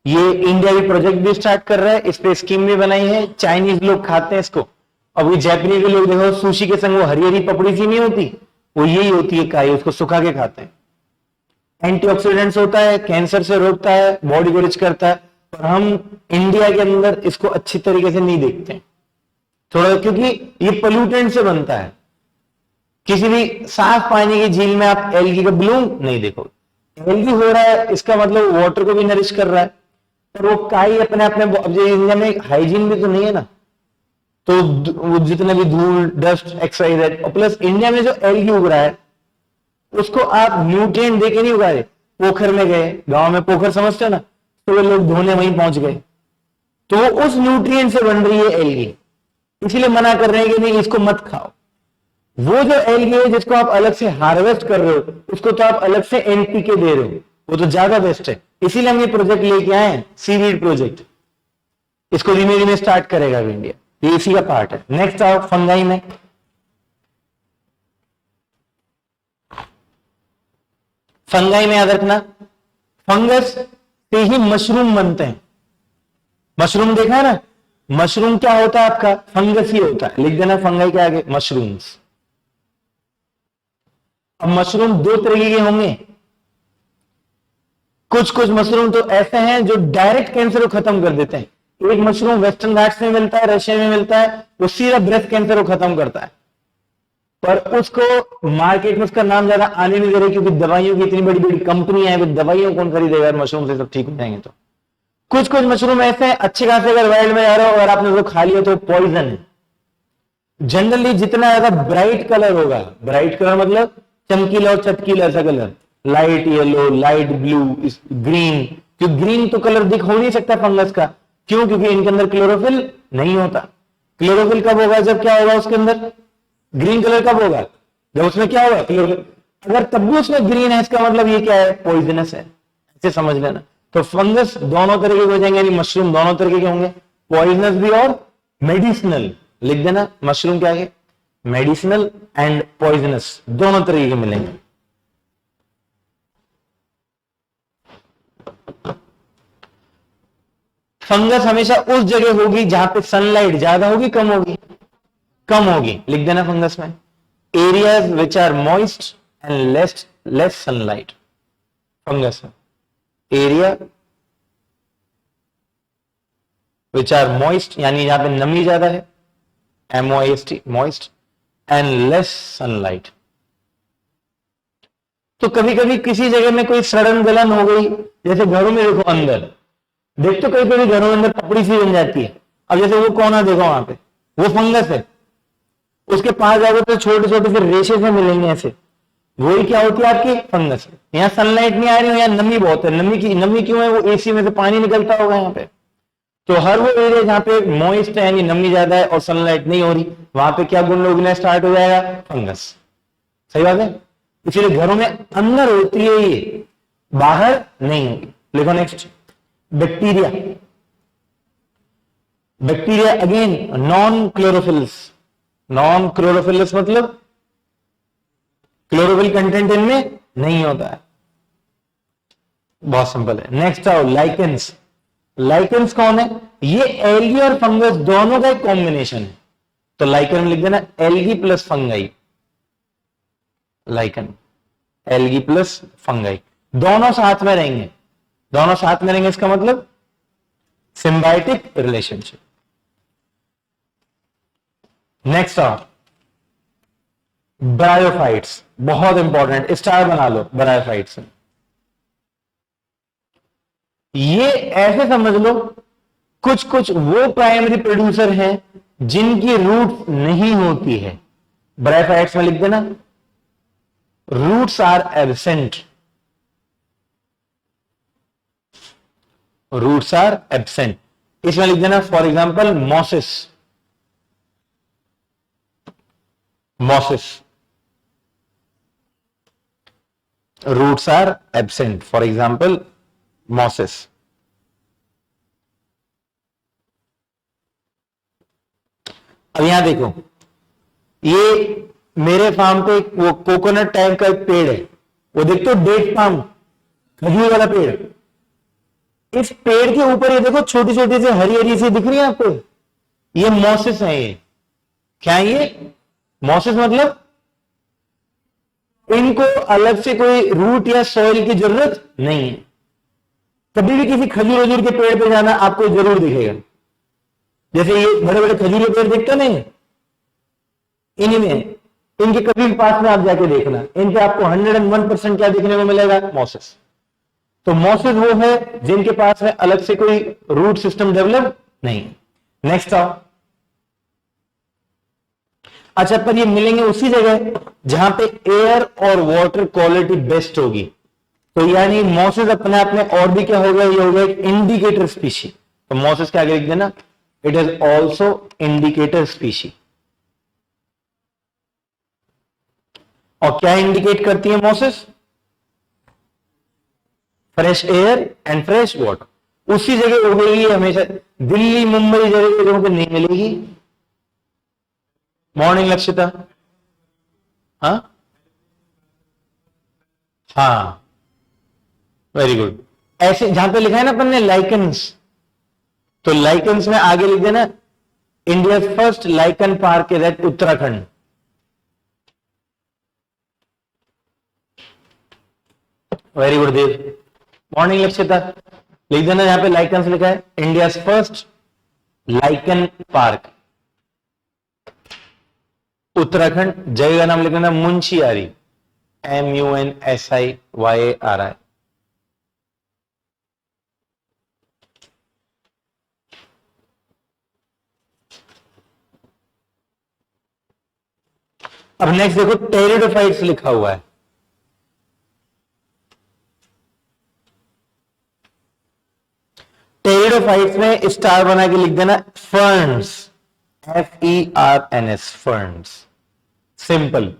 ये इंडिया भी प्रोजेक्ट भी स्टार्ट कर रहा है, इस पे स्कीम भी बनाई है, चाइनीज लोग खाते हैं इसको। अब ये जापानीज लोग देखो, सुशी के संग वो हरी हरी पपड़ी सी नहीं होती, वो यही होती है काई, उसको सुखा के खाते हैं। एंटीऑक्सीडेंट्स होता है, कैंसर से रोकता है, बॉडी को रिच करता है, पर हम इंडिया के अंदर इसको अच्छी तरीके से नहीं देखते हैं थोड़ा, क्योंकि ये पोल्यूटेंट से बनता है। किसी भी साफ पानी की झील में आप एल्गी का ब्लूम नहीं देखोगे। एल्गी हो रहा है इसका मतलब वाटर को भी नरिश कर रहा है, पर वो काई अपने आप में, अब इंडिया में हाइजीन भी तो नहीं है ना, तो वो जितने भी धूल डस्ट एक्सरसाइज, और प्लस इंडिया में जो एल्गी उग रहा है उसको आप न्यूट्रिएंट देके नहीं उगा रहे। पोखर में गए, गांव में पोखर समझते हो ना, तो वे लोग धोने वहीं पहुंच गए, तो वो उस न्यूट्रिएंट से बन रही है एल्गी, इसीलिए मना कर रहे हैं कि नहीं इसको मत खाओ। वो जो एल्गी है जिसको आप अलग से हार्वेस्ट कर रहे हो, उसको तो आप अलग से एनपीके दे रहे हो, वो तो ज्यादा बेस्ट है। इसीलिए हम ये प्रोजेक्ट लेके आए हैं, सीवीड प्रोजेक्ट, इसको धीमे धीमे स्टार्ट करेगा इंडिया, ये इसी का पार्ट है। नेक्स्ट आओ फंगाई में। फंगाई में याद रखना, फंगस से ही मशरूम बनते हैं। मशरूम देखा है ना, मशरूम क्या होता है आपका, फंगस ही होता है। लिख देना फंगाई के आगे मशरूम्स। अब मशरूम दो तरीके के होंगे, कुछ कुछ मशरूम तो ऐसे हैं जो डायरेक्ट कैंसर को खत्म कर देते हैं। एक मशरूम वेस्टर्न घाट्स में मिलता है, रशिया में मिलता है, वो सीधा ब्रेस्ट कैंसर को खत्म करता है, पर उसको मार्केट में उसका नाम ज्यादा आने नहीं दे रहे, क्योंकि दवाइयों की इतनी बड़ी बड़ी कंपनी है, दवाइयों कौन खरीदेगा, मशरूम से सब ठीक हो जाएंगे। तो कुछ कुछ मशरूम ऐसे हैं अच्छे खासे, अगर वाइल्ड में जा रहे हो अगर आपने उसको खा लिया तो पॉइजन है। जनरली जितना ज्यादा ब्राइट कलर होगा, ब्राइट कलर मतलब चमकीला और चटकीला ऐसा colour, light yellow, light blue, green, क्योंकि ग्रीन तो कलर दिख हो नहीं सकता फंगस का, क्यों, क्योंकि इनके अंदर क्लोरोफिल नहीं होता। क्लोरोफिल कब होगा, जब क्या होगा उसके अंदर, ग्रीन कलर कब होगा, जब उसमें क्या होगा, क्लोरोफिल। अगर तब भी उसमें ग्रीन है, इसका मतलब ये क्या है, पॉइजनस है, ऐसे समझ लेना। तो फंगस दोनों तरीके के हो जाएंगे, यानी मशरूम दोनों तरीके के होंगे, पॉइजनस भी और मेडिसिनल। लिख देना मशरूम क्या है, मेडिसिनल एंड पॉइजनस, दोनों तरीके के मिलेंगे। फंगस हमेशा उस जगह होगी जहां पे सनलाइट ज्यादा होगी, कम होगी, कम होगी। लिख देना फंगस में areas which are moist and less sunlight. Fungus में एरिया विच आर मॉइस्ट, यानी जहां पे नमी ज्यादा है, MOIST, moist, and less sunlight. तो कभी कभी किसी जगह में कोई सड़न गलन हो गई, जैसे घरों में देखो अंदर, देख तो कभी कभी घरों के अंदर पपड़ी सी बन जाती है। अब जैसे वो कोना देखो वहां पे, वो फंगस है, उसके पास जाओगे तो छोटे छोटे से रेशे से मिलेंगे ऐसे, वही क्या होती है आपकी फंगस। यहाँ सनलाइट नहीं आ रही है, यहाँ नमी बहुत है, नमी क्यों है, वो एसी में से पानी निकलता होगा यहाँ पे। तो हर वो एरिया जहाँ पे मॉइस्ट है, यानी नमी ज्यादा है और सनलाइट नहीं हो रही, वहां पे क्या गुण उगना स्टार्ट हो जाएगा, फंगस। सही बात है। इसलिए घरों में अंदर होती है ये, बाहर नहीं होगी। लिखो next, bacteria. Bacteria again non chlorophylls. Non chlorophylls मतलब क्लोरोफिल कंटेंट इनमें नहीं होता है। बहुत सिंपल है। नेक्स्ट आओ, लाइकेंस। लाइकेंस कौन है? ये एल्गी और फंगस दोनों का एक कॉम्बिनेशन है, तो लाइकन में लिख देना algae plus fungi. Lichen, algae plus fungi, दोनों साथ में रहेंगे। दोनों साथ में रहेंगे इसका मतलब सिम्बायोटिक रिलेशनशिप। नेक्स्ट आओ, ब्रायोफाइट्स। बहुत इंपॉर्टेंट, स्टार बना लो ब्रायोफाइट्स। ये ऐसे समझ लो, कुछ कुछ वो प्राइमरी प्रोड्यूसर हैं जिनकी रूट नहीं होती है। ब्रायोफाइट्स में लिख देना roots are absent. Roots are absent, इसमें लिख देना for example mosses. Mosses, roots are absent, for example mosses. अब यहां देखो, ये मेरे फार्म पे वो कोकोनट टाइप का एक पेड़ है, वो देखते हो डेट पाम, खजूर वाला पेड़। इस पेड़ के ऊपर ये देखो छोटी छोटी सी हरी हरी सी दिख रही है आपको, ये मॉसिस है। ये क्या है? ये मॉसिस मतलब इनको अलग से कोई रूट या सॉइल की जरूरत नहीं है। कभी भी किसी खजूर वजूर के पेड़ पे जाना आपको जरूर दिखेगा, जैसे ये बड़े बड़े खजूर के पेड़ दिखते नहीं, इन्हीं में, इनके कभी भी पास में आप जाके देखना, इन पे आपको 101% क्या देखने को मिलेगा? मॉसिस। तो मॉसिस वो है जिनके पास में अलग से कोई रूट सिस्टम डेवलप नहीं। नेक्स्ट आओ। अच्छा, पर ये मिलेंगे उसी जगह जहां पे एयर और वाटर क्वालिटी बेस्ट होगी। तो यानी मॉसिस अपने आप में और भी क्या हो गया? ये हो गया एक इंडिकेटर स्पीशी। तो मॉसिस के आगे लिख देना it is also indicator species. और क्या इंडिकेट करती है mosses? Fresh air and fresh water. उसी जगह उगेगी हमेशा, दिल्ली मुंबई जगह पे नहीं मिलेगी। मॉर्निंग लक्षिता, हाँ हाँ, वेरी गुड। ऐसे जहां पे लिखा है ना अपन ने लाइकन्स, तो लाइकन्स में आगे लिख देना India first lichen park is at Uttarakhand. Very good Dev. Morning Lakshita, लिख देना यहां पे लाइकन्स लिखा है, India first lichen park Uttarakhand. जगह का नाम लिख देना मुंशियारी, MUNSIYARI। अब नेक्स्ट देखो, टेरिडोफाइट्स लिखा हुआ है। टेरिडोफाइट्स में स्टार बना के लिख देना फर्न्स, FERNS, फर्न्स। सिंपल,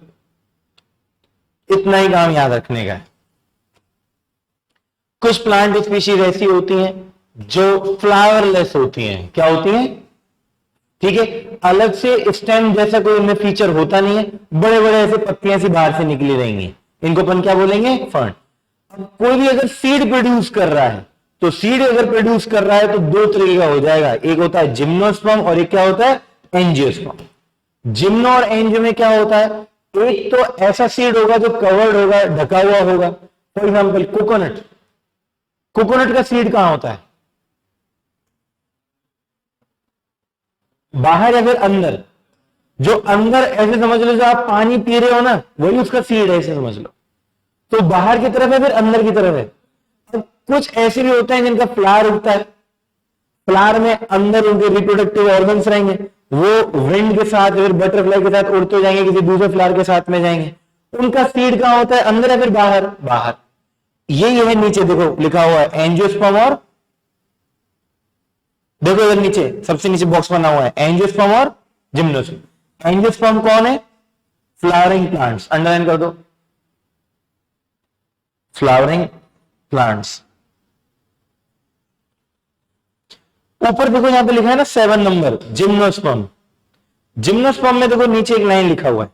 इतना ही काम याद रखने का है। कुछ प्लांट स्पीशीज ऐसी होती हैं जो फ्लावरलेस होती हैं। क्या होती हैं? ठीक है, अलग से स्टेम जैसा कोई उनमें फीचर होता नहीं है, बड़े बड़े ऐसे पत्तियां सी बाहर से निकली रहेंगी, इनको अपन क्या बोलेंगे? फर्न। अब कोई भी अगर सीड प्रोड्यूस कर रहा है, तो सीड अगर प्रोड्यूस कर रहा है तो दो तरीके का हो जाएगा, एक होता है जिम्नोस्पर्म और एक क्या होता है? एंजियोस्पर्म। जिम्नो और एंजियो में क्या होता है? एक तो ऐसा सीड होगा जो कवर्ड होगा, ढका हुआ होगा। फॉर एग्जाम्पल कोकोनट, कोकोनट का सीड कहां होता है? बाहर या फिर अंदर? जो अंदर, ऐसे समझ लो जो आप पानी पी रहे हो ना, वही उसका सीड है, ऐसे समझ लो। तो बाहर की तरफ है फिर अंदर की तरफ है। तो कुछ ऐसे भी होते हैं जिनका फ्लावर उगता है, फ्लावर में अंदर उनके रिप्रोडक्टिव ऑर्गन्स रहेंगे, वो विंड के साथ फिर बटरफ्लाई के साथ उड़ते जाएंगे, किसी दूसरे फ्लावर के साथ में जाएंगे। उनका सीड कहां होता है? अंदर या फिर बाहर? बाहर। यही है नीचे देखो लिखा हुआ है एंजियोस्पर्म और, देखो इधर नीचे सबसे नीचे बॉक्स बना हुआ है एंजियोस्पर्म और जिम्नोस्पर्म। एंजियोस्पर्म कौन है? फ्लावरिंग प्लांट्स, अंडरलाइन कर दो। Flowering plants. ऊपर देखो यहां पे लिखा है ना 7 नंबर, जिम्नोस्पर्म। जिम्नोस्पर्म में देखो नीचे एक लाइन लिखा हुआ है,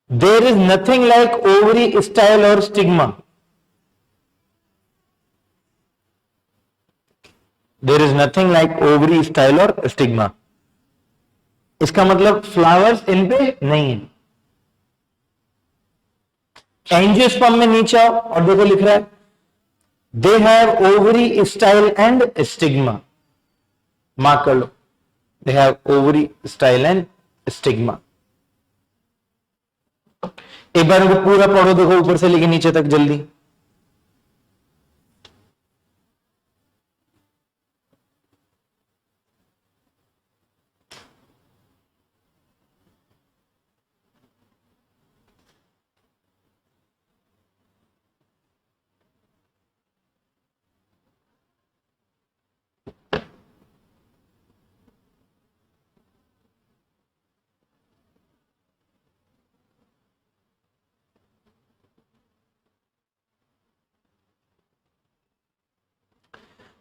there is nothing like ovary style और stigma. There is nothing like ovary style और स्टिग्मा। इसका मतलब फ्लावर्स इन पे नहीं है। एंजियोस्पर्म में नीचे आओ और देखो लिख रहा है they have ovary style and stigma. Mark कर लो, they have ovary style and stigma. एक बार इनको पूरा पढ़ो, देखो ऊपर से लेके नीचे तक जल्दी।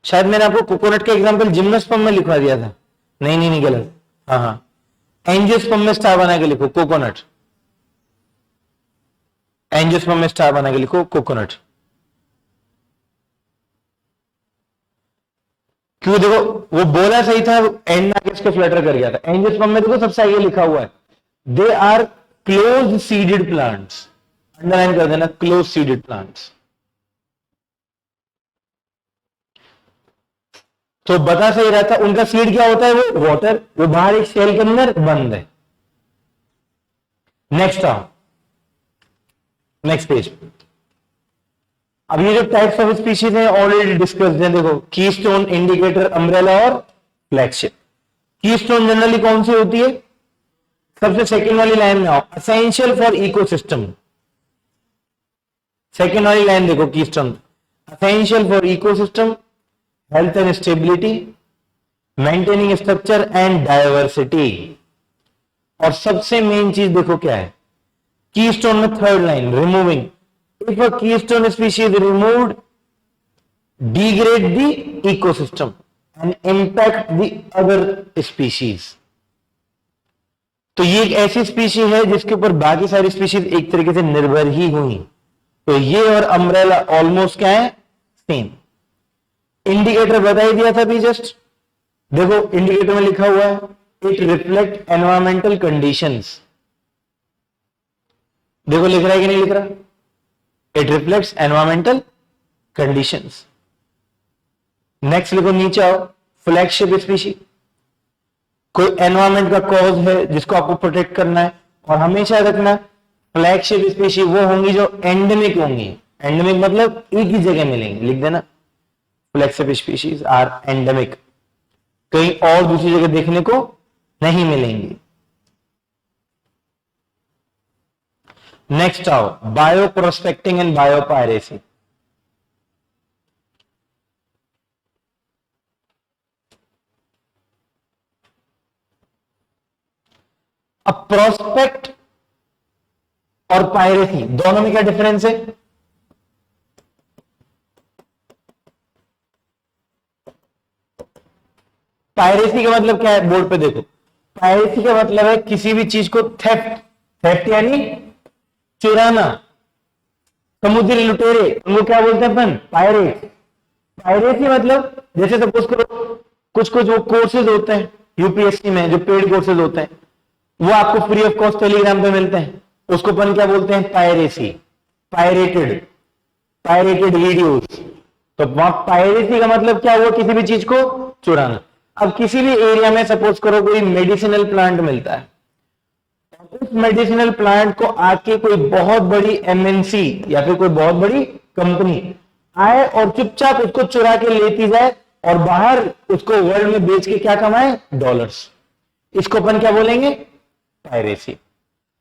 शायद मैंने आपको कोकोनट का एग्जांपल जिम्नोस्पर्म में लिखवा दिया था। नहीं नहीं नहीं, गलत। हाँ हाँ, एंजियोस्पर्म में स्टार बना के लिखो कोकोनट। एंजियोस्पर्म में स्टार बना के लिखो कोकोनट। क्यों, देखो वो बोला सही था, एंड में आके इसको फ्लटर कर गया था। एंजियोस्पर्म में देखो सबसे आगे लिखा हुआ है they are close seeded plants. Underline कर देना, क्लोज सीडेड प्लांट्स। तो बता सही रहता, उनका सीड क्या होता है, वो वाटर, वो बाहर एक सेल के अंदर बंद है। नेक्स्ट आओ, नेक्स्ट पेज। अब ये जो टाइप्स ऑफ स्पीशीज है ऑलरेडी डिस्कस्ड है। देखो कीस्टोन, इंडिकेटर, अम्ब्रेला और फ्लैगशिप। कीस्टोन जनरली कौन सी होती है, सबसे सेकंड वाली लाइन में आओ, एसेंशियल फॉर इकोसिस्टम। सेकंड वाली लाइन देखो, keystone essential for ecosystem, health and stability, maintaining structure and diversity. और सबसे मेन चीज देखो क्या है, कीस्टोन में third line, removing. If a keystone species removed degrade the ecosystem and impact the other species. तो ये एक ऐसी स्पीशीज है जिसके ऊपर बाकी सारी स्पीशीज एक तरीके से निर्भर ही हुई। तो ये और अम्ब्रेला ऑलमोस्ट क्या है, सेम। इंडिकेटर बता ही दिया था अभी जस्ट। देखो इंडिकेटर में लिखा हुआ है इट रिफ्लेक्ट एनवायरमेंटल कंडीशंस। देखो लिख रहा है कि नहीं लिख रहा, it reflects environmental conditions. Next लिखो, नीचे आओ, फ्लैगशिप स्पीशीज। कोई एनवायरमेंट का कॉज है जिसको आपको प्रोटेक्ट करना है, और हमेशा रखना फ्लैगशिप स्पीशीज वो होंगी जो एंडेमिक होंगी। एंडेमिक मतलब एक ही जगह मिलेंगे, लिख देना फ्लैगशिप स्पीशीज आर एंडेमिक, कहीं और दूसरी जगह देखने को नहीं मिलेंगी। नेक्स्ट आओ, bio prospecting and bio piracy. अब प्रोस्पेक्ट और पायरेसी दोनों में क्या डिफरेंस है, पायरेसी का मतलब क्या है, बोर्ड पे देखो। पायरेसी का मतलब है किसी भी चीज को थेफ्ट, थेफ्ट यानी चुराना। समुद्री लुटेरे, उनको क्या बोलते हैं अपन, पायरेट। पायरेसी मतलब जैसे सपोज करो कुछ कुछ वो कोर्सेज होते हैं यूपीएससी में, जो पेड कोर्सेज होते हैं, वो आपको फ्री ऑफ कॉस्ट टेलीग्राम पे मिलते हैं, उसको अपन क्या बोलते हैं, पायरेसी। Pirated, pirated videos. तो वहां पायरेसी का मतलब क्या हुआ, किसी भी चीज को चुराना। अब किसी भी एरिया में सपोज करो कोई मेडिसिनल प्लांट मिलता है, उस मेडिसिनल प्लांट को आके कोई बहुत बड़ी एमएनसी या फिर कोई बहुत बड़ी कंपनी आए और चुपचाप उसको चुरा के लेती जाए और बाहर उसको वर्ल्ड में बेच के क्या कमाए, डॉलर्स। इसको अपन क्या बोलेंगे, पायरेसी।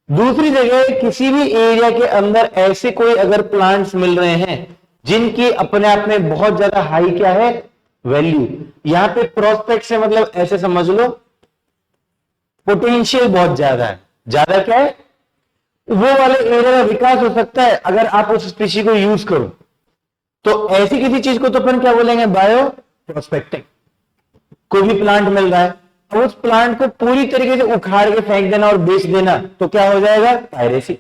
दूसरी जगह किसी भी एरिया के अंदर ऐसे कोई अगर प्लांट्स मिल रहे हैं जिनकी अपने आप में बहुत ज्यादा हाई क्या है, वैल्यू। यहां पे प्रोस्पेक्ट से मतलब ऐसे समझ लो पोटेंशियल बहुत ज्यादा है। ज्यादा क्या है, वो वाले एरिया का विकास हो सकता है अगर आप उस स्पीशी को यूज करो। तो ऐसी किसी चीज को तो अपन क्या बोलेंगे, बायो प्रोस्पेक्टिंग। कोई भी प्लांट मिल रहा है, अब उस प्लांट को पूरी तरीके से उखाड़ के फेंक देना और बेच देना तो क्या हो जाएगा, पायरेसी।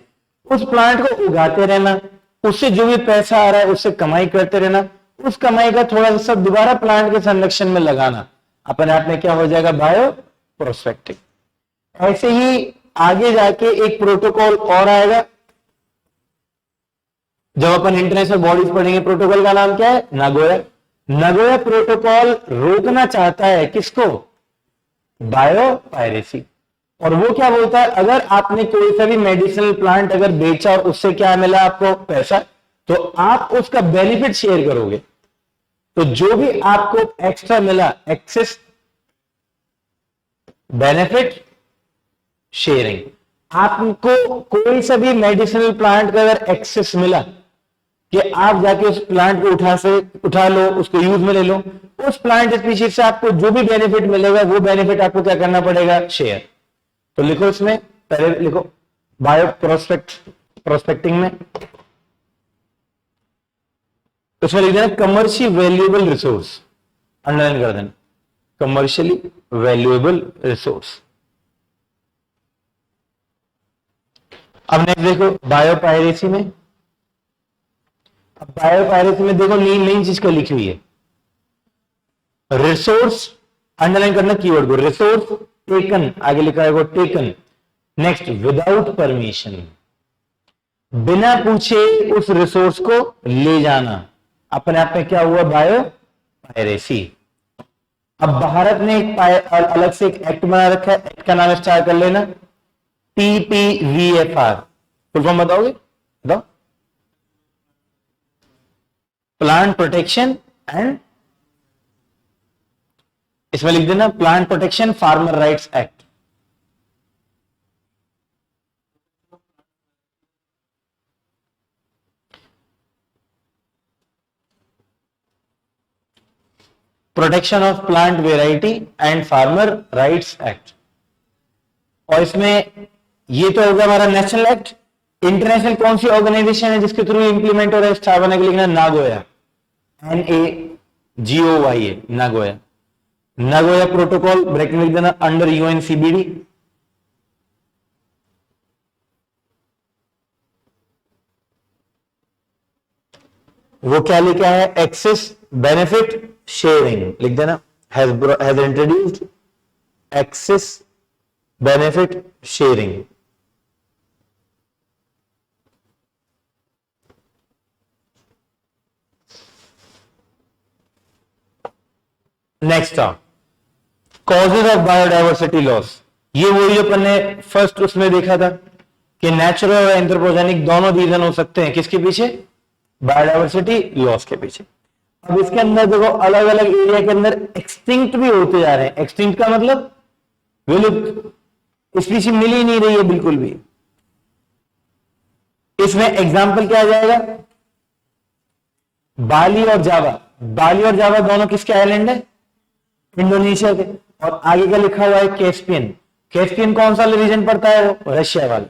उस प्लांट को उगाते रहना, उससे जो भी पैसा आ रहा है उससे कमाई करते रहना, उस कमाई का थोड़ा सा सब दोबारा प्लांट के संरक्षण में लगाना, अपने आप में क्या हो जाएगा, बायो प्रोस्पेक्टिंग। ऐसे ही आगे जाके एक प्रोटोकॉल और आएगा, जब अपन इंटरनेशनल बॉडीज पढ़ेंगे। प्रोटोकॉल का नाम क्या है, नागोया। नागोया प्रोटोकॉल रोकना चाहता है किसको, बायो पायरेसी। और वो क्या बोलता है, अगर आपने कोई सा भी मेडिसिनल प्लांट अगर बेचा और उससे क्या मिला आपको, पैसा, तो आप उसका बेनिफिट शेयर करोगे। तो जो भी आपको एक्स्ट्रा मिला, एक्सेस बेनिफिट शेयरिंग। आपको कोई सा भी मेडिसिनल प्लांट का अगर एक्सेस मिला कि आप जाके उस प्लांट को उठा लो, उसको यूज में ले लो, उस प्लांट स्पीशीज से आपको जो भी बेनिफिट मिलेगा वो बेनिफिट आपको क्या करना पड़ेगा, शेयर। तो लिखो इसमें, पहले लिखो बायो प्रोस्पेक्टिंग में, उसमें लिख देना कमर्शियल वैल्यूएबल रिसोर्स, अंडरलाइन कर देना, कमर्शियली वैल्यूएबल रिसोर्स। अब नेक्स्ट देखो बायोपायरेसी में। अब बायोपायरेसी में देखो नई चीज क्या लिखी हुई है, रिसोर्स, अंडरलाइन करना कीवर्ड को, रिसोर्स टेकन, आगे लिखा है वो टेकन। नेक्स्ट विदाउट परमिशन, बिना पूछे उस रिसोर्स को ले जाना, अपने आप में क्या हुआ, बायोपायरेसी। अब भारत ने एक अलग से एक एक्ट बना रखा है, एक्ट का नाम स्टार्ट कर लेना, PPVFR। फुल फॉर्म बताओगे, बताओ, प्लांट प्रोटेक्शन एंड, इसमें लिख देना plant protection farmer rights act. Protection of plant variety and farmer rights act. और इसमें ये तो होगा हमारा नेशनल एक्ट। इंटरनेशनल कौन सी ऑर्गेनाइजेशन है जिसके थ्रू इंप्लीमेंट हो रहा है, स्टार बना के लिखना Nagoya, NAGOYA, Nagoya. Nagoya protocol bracket में लिख देना अंडर UNCBD। वो क्या लिखा है, एक्सेस बेनिफिट शेयरिंग, लिख देना, has introduced access benefit sharing. Next causes of biodiversity loss. ये वही अपन ने फर्स्ट उसमें देखा था कि नेचुरल और एंथ्रोपोजेनिक दोनों रीजन हो सकते हैं किसके पीछे, बायोडायवर्सिटी लॉस के पीछे। अब इसके अंदर देखो अलग अलग एरिया के अंदर एक्सटिंक्ट भी होते जा रहे हैं। एक्सटिंक्ट का मतलब विलुप्त, स्पीशीज मिल ही नहीं रही है बिल्कुल भी। इसमें एग्जाम्पल क्या आ जाएगा, बाली और जावा। बाली और जावा दोनों किसके आइलैंड है, इंडोनेशिया के। और आगे का लिखा हुआ है कैस्पियन। कैस्पियन कौन सा रीजन पड़ता है, वो रशिया वाला।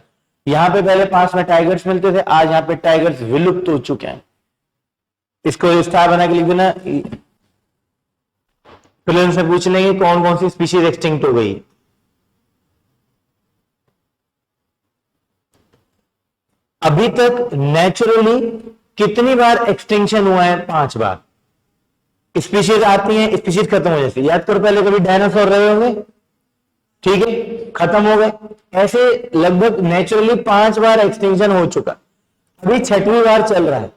यहां पे पहले पास में टाइगर्स मिलते थे, आज यहां पे टाइगर्स विलुप्त हो चुके हैं। इसको स्टार बना के लिख देना, फिर से पूछ लेंगे कौन कौन सी स्पीशीज एक्सटिंक्ट हो गई। अभी तक नेचुरली कितनी बार एक्सटिंक्शन हुआ है, 5 बार। स्पीशीज आती हैं, स्पीशीज खत्म हो जाती है। याद करो पहले कभी डायनासोर रहे होंगे, ठीक है, खत्म हो गए। ऐसे लगभग नेचुरली 5 बार एक्सटिंक्शन हो चुका, अभी 6वीं बार चल रहा है।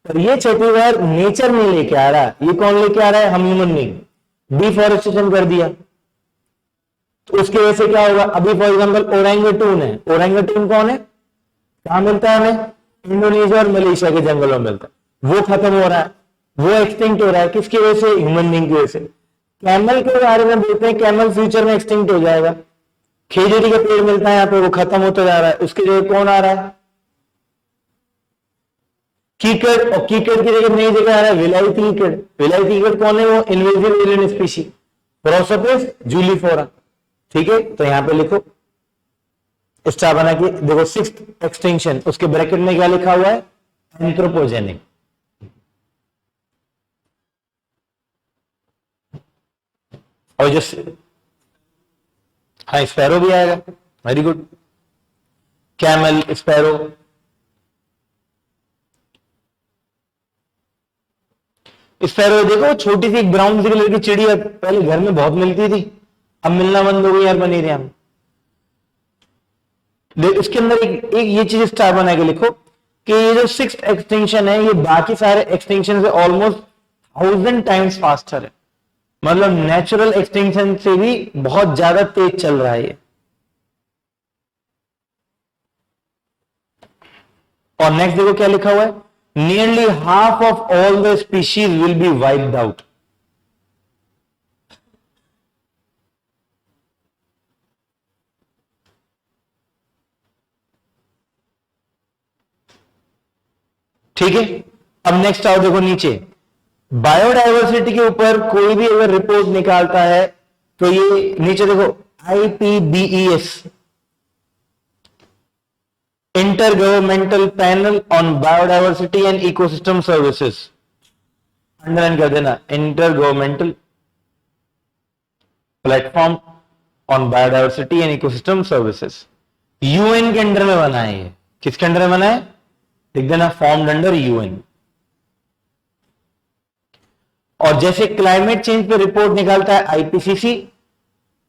और ये 6वीं बार नेचर में लेके आ रहा है। ये कौन लेके आ रहा है, हम ह्यूमन बीइंग। डिफॉरेस्टेशन कर दिया तो उसकी वजह से क्या होगा, अभी फॉर एग्जांपल ओरंगुटन है। ओरंगुटन कौन है, कहां मिलता है हमें, इंडोनेशिया और मलेशिया के जंगलों में मिलता है। वो खत्म हो रहा है, वो एक्सटिंक्ट हो रहा है, किसकी वजह से, ह्यूमन बीइंग की वजह से। कैमल के बारे में बोलते हैं, कैमल फ्यूचर में एक्सटिंक्ट हो जाएगा। खेजूरी का पेड़ मिलता है यहाँ पे, वो खत्म होता जा रहा है। उसकी जगह कौन आ रहा है, कीकड़। और कीकड़ की जगह नई जगह आ रहा है विलायती कीकड़। विलायती कीकड़ कौन है, वो इन्वेजिव एलियन स्पीशीज, प्रोसोपिस जूलिफोरा। ठीक है, तो यहां पे लिखो स्टार बना के देखो, सिक्स्थ एक्सटेंशन, उसके ब्रैकेट में क्या लिखा हुआ है? एंथ्रोपोजेनिक। और जो हाँ, स्पैरो भी आएगा, very good. Camel, sparrow. Sparrow देखो, छोटी सी ब्राउन सी कलर की चिड़िया, पहले घर में बहुत मिलती थी, अब मिलना बंद हो गई यार, बनी रही हम। इसके अंदर एक ये चीज स्टार बना के लिखो कि ये जो सिक्स्थ एक्सटेंशन है, ये बाकी सारे एक्सटेंशन से ऑलमोस्ट 1000 टाइम्स फास्टर है। मतलब नेचुरल एक्सटेंशन से भी बहुत ज्यादा तेज चल रहा है ये। और नेक्स्ट देखो क्या लिखा हुआ है? Nearly half of all the species will be wiped out. ठीक है, अब नेक्स्ट आओ, देखो नीचे बायोडायवर्सिटी के ऊपर कोई भी अगर रिपोर्ट निकालता है तो ये नीचे देखो, IPBES, inter governmental panel on biodiversity and ecosystem services, underline कर देना, inter governmental platform on biodiversity and ecosystem services, UN के अंडर में बना है ये। किसके अंडर में बना है? लिख देना, फॉर्म्ड अंडर UN। और जैसे क्लाइमेट चेंज पे रिपोर्ट निकालता है IPCC,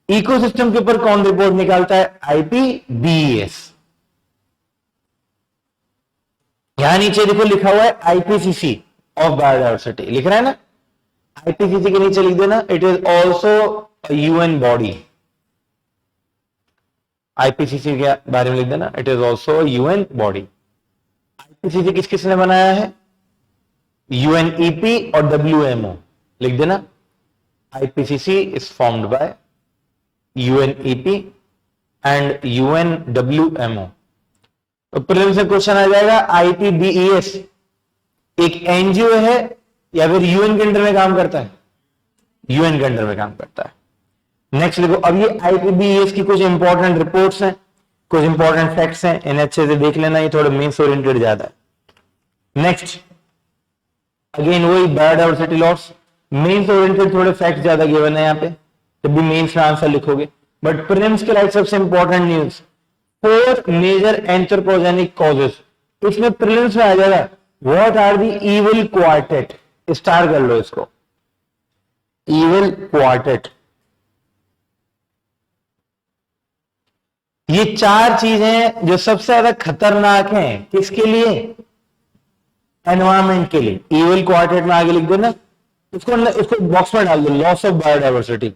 इकोसिस्टम के ऊपर कौन रिपोर्ट निकालता है? IPBES। यहां नीचे देखो लिखा हुआ है IPCC ऑफ बायोडायवर्सिटी, लिख रहा है ना? IPCC के नीचे लिख देना, it is also UN body. IPCC के बारे में लिख देना, it is also UN body. IPCC किस किसने बनाया है? UNEP और WMO, लिख देना, IPCC is formed by UNEP and UNWMO। तो प्रीलिम्स से क्वेश्चन आ जाएगा, IPBES एक एनजीओ है या फिर UN के अंडर में काम करता है? UN के अंडर में काम करता है। नेक्स्ट देखो, अब ये IPBES की कुछ इंपॉर्टेंट रिपोर्ट्स हैं, कुछ इंपॉर्टेंट फैक्ट्स हैं, इन्हें अच्छे से देख लेना, ये थोड़ा मेंस ओरिएंटेड ज्यादा है। नेक्स्ट अगेन वही बायोडायवर्सिटी लॉस, मेंस ओरिएंटेड थोड़े फैक्ट्स ज्यादा गिवन है यहाँ पे, जब भी मेंस में आंसर लिखोगे। बट प्रीलिम्स के लाइक सबसे important news, 4 major anthropogenic causes, इसमें प्रीलिम्स में आ जाएगा, what are the evil quartet, star कर लो इसको, इविल क्वार्टेट। ये 4 चीजें जो सबसे ज्यादा खतरनाक हैं, किसके लिए? एनवायरमेंट के लिए। इविल क्वार्टेट में आगे लिख देना, उसको बॉक्स में डाल दो, लॉस ऑफ बायोडायवर्सिटी।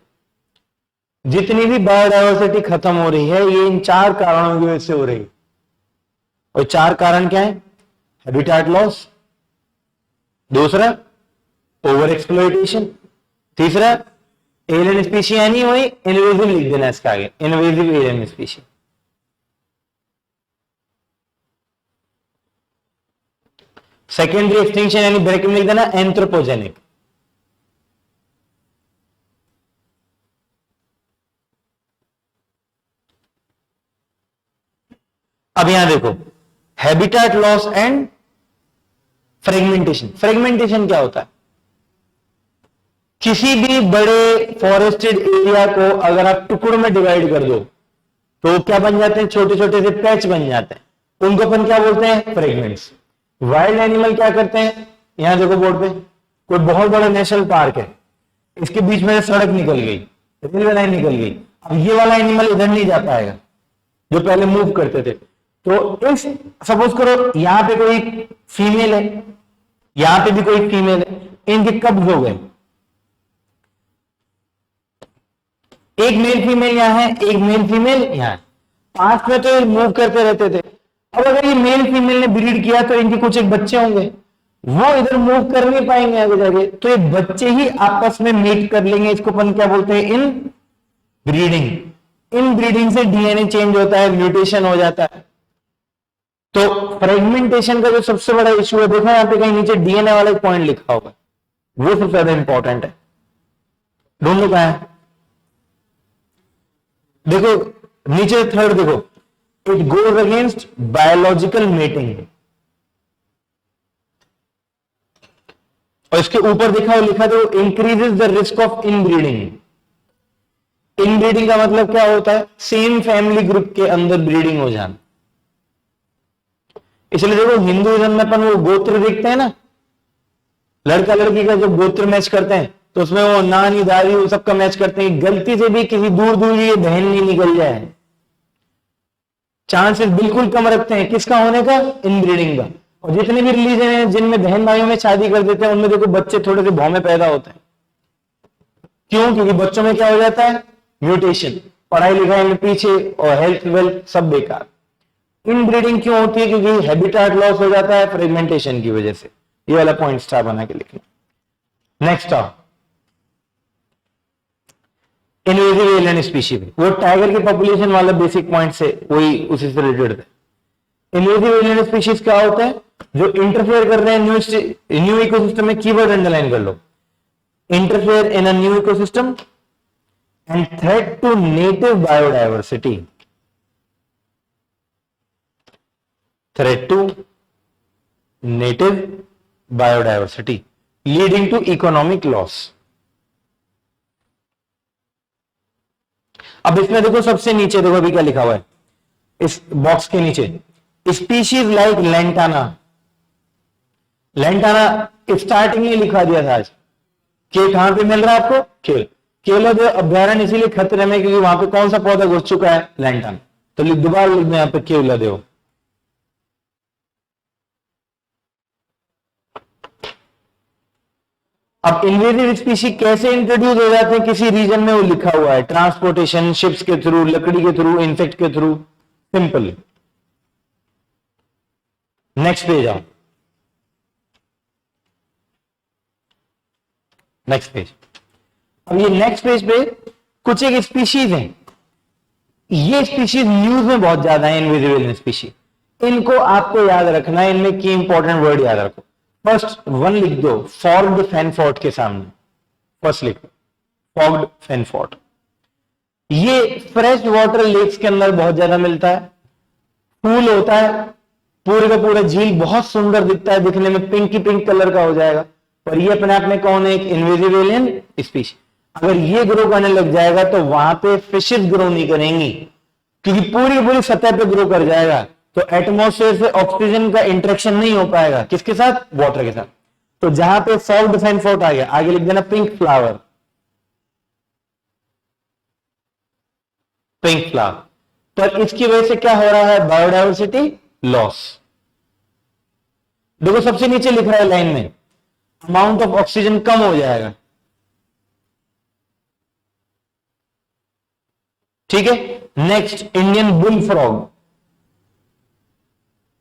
जितनी भी बायोडायवर्सिटी खत्म हो रही है, ये इन 4 कारणों की वजह से हो रही है। और 4 कारण क्या है? हैबिटेट लॉस, दूसरा ओवर एक्सप्लॉयटेशन, तीसरा एलियन स्पीशी यानी वही इनवेजिव, लिख देना इसका आगे, invasive alien species. Secondary extinction यानी ब्रैकेट में लिख देना एंथ्रोपोजेनिक। अब यहां देखो, habitat loss and fragmentation. Fragmentation क्या होता है? किसी भी बड़े फॉरेस्टेड एरिया को अगर आप टुकड़ों में डिवाइड कर दो तो क्या बन जाते हैं? छोटे छोटे से पैच बन जाते हैं, उनको अपन क्या बोलते हैं? फ्रेगमेंट्स। वाइल्ड एनिमल क्या करते हैं? यहां देखो बोर्ड पे, कोई बहुत बड़ा नेशनल पार्क है, इसके बीच में सड़क निकल गई, रेलवे लाइन निकल गई, अब ये वाला एनिमल इधर नहीं जा पाएगा जो पहले मूव करते थे। तो इस सपोज करो यहां पे कोई फीमेल है, यहां पे भी कोई फीमेल है, इनके कब्ज हो गए, एक मेल फीमेल यहां है, एक मेल फीमेल यहां है, पास में तो ये मूव करते रहते थे। अब अगर ये मेल फीमेल ने ब्रीड किया तो इनके कुछ एक बच्चे होंगे, वो इधर मूव कर नहीं पाएंगे आगे जाके, तो ये बच्चे ही आपस में मेट कर लेंगे। इसको अपन क्या बोलते हैं? इन ब्रीडिंग। इन ब्रीडिंग से डीएनए चेंज होता है, म्यूटेशन हो जाता है। तो फ्रेगमेंटेशन का जो सबसे बड़ा इश्यू है, देखो यहां पे कहीं नीचे डीएनए वाला एक पॉइंट लिखा होगा, वो सबसे ज्यादा इंपॉर्टेंट है। दोनों का है, देखो नीचे थर्ड देखो, it goes against biological mating. और इसके ऊपर लिखा तो increases the risk of inbreeding. Inbreeding का मतलब क्या होता है? सेम फैमिली ग्रुप के अंदर ब्रीडिंग हो जाना। इसलिए देखो हिंदुइज्म में अपन वो गोत्र देखते हैं ना, लड़का लड़की का जब गोत्र मैच करते हैं तो उसमें वो नानी दादी वो सबका मैच करते हैं, गलती से भी किसी दूर दूर की बहन नहीं निकल जाए, चांसेस बिल्कुल कम रखते हैं किसका होने का? इनब्रीडिंग का। और जितने भी रिलीजन हैं जिनमें बहन भाइयों में शादी कर देते हैं उनमें देखो बच्चे थोड़े से भौमे पैदा होते हैं। क्यों? क्योंकि बच्चों में क्या हो जाता है? म्यूटेशन, पढ़ाई लिखाई में पीछे और हेल्थ वेल्थ सब बेकार। इनब्रीडिंग क्यों होती है? क्योंकि हैबिटेट लॉस हो जाता है फ्रेगमेंटेशन की वजह से। ये वाला पॉइंट स्टार बना के लिखना। नेक्स्ट इन्वेजिव एलियन स्पीशीज, वो टाइगर की पॉपुलेशन वाला बेसिक पॉइंट से वही उसी से रिलेटेड है। इन्वेजिव एलियन स्पीशीज क्या होता है? जो इंटरफेयर कर रहे हैं न्यू इकोसिस्टम में। कीवर्ड अंडरलाइन कर लो, interfere in a new ecosystem and threat to native biodiversity. Threat to native biodiversity leading to economic loss. अब इसमें देखो सबसे नीचे देखो अभी क्या लिखा हुआ है इस बॉक्स के नीचे, species like lantana. Lantana starting में लिखा दिया था आज कि कहां पे मिल रहा है आपको? केवलादेव अभ्यारण्य इसीलिए खतरे में क्योंकि वहां पे कौन सा पौधा घुस चुका है? लेंटाना। तो दोबारा लिख दो यहां पे केवलादेव। अब इन्वेजिव स्पीशीज कैसे इंट्रोड्यूस हो जाते हैं किसी रीजन में? वो लिखा हुआ है, ट्रांसपोर्टेशन, शिप्स के थ्रू, लकड़ी के थ्रू, इंसेक्ट के थ्रू। सिंपल। नेक्स्ट पेज आओ, नेक्स्ट पेज। अब ये नेक्स्ट पेज पे कुछ एक स्पीशीज हैं, ये स्पीशीज न्यूज में बहुत ज्यादा है। इन्विजिबल स्पीशीज, इनको आपको याद रखना है, इनमें की इंपॉर्टेंट वर्ड याद रखो। फर्स्ट वन लिख दो, फॉग्ड फैनफोर्ट के सामने फर्स्ट लिख दो, फॉग्ड फैनफोर्ट। ये फ्रेश वाटर लेक्स के अंदर बहुत ज्यादा मिलता है, फूल होता है, पूरे का पूरा झील बहुत सुंदर दिखता है, दिखने में पिंकी पिंक कलर का हो जाएगा। पर ये अपने आप में कौन है? एक इन्विजिबल एलियन स्पीशीज। अगर ये ग्रो करने लग जाएगा तो वहां पे फिशेस ग्रो नहीं करेंगी, क्योंकि पूरी सतह पे ग्रो कर जाएगा तो एटमॉस्फेयर से ऑक्सीजन का इंटरेक्शन नहीं हो पाएगा। किसके साथ? वाटर के साथ। तो जहां पे फॉग्ड फैनफोर्ट आ गया, आगे लिख देना पिंक फ्लावर, पिंक फ्लावर। पर इसकी वजह से क्या हो रहा है? Biodiversity loss. देखो सबसे नीचे लिख रहा है लाइन में, अमाउंट ऑफ ऑक्सीजन कम हो जाएगा। ठीक है। Next Indian bull frog.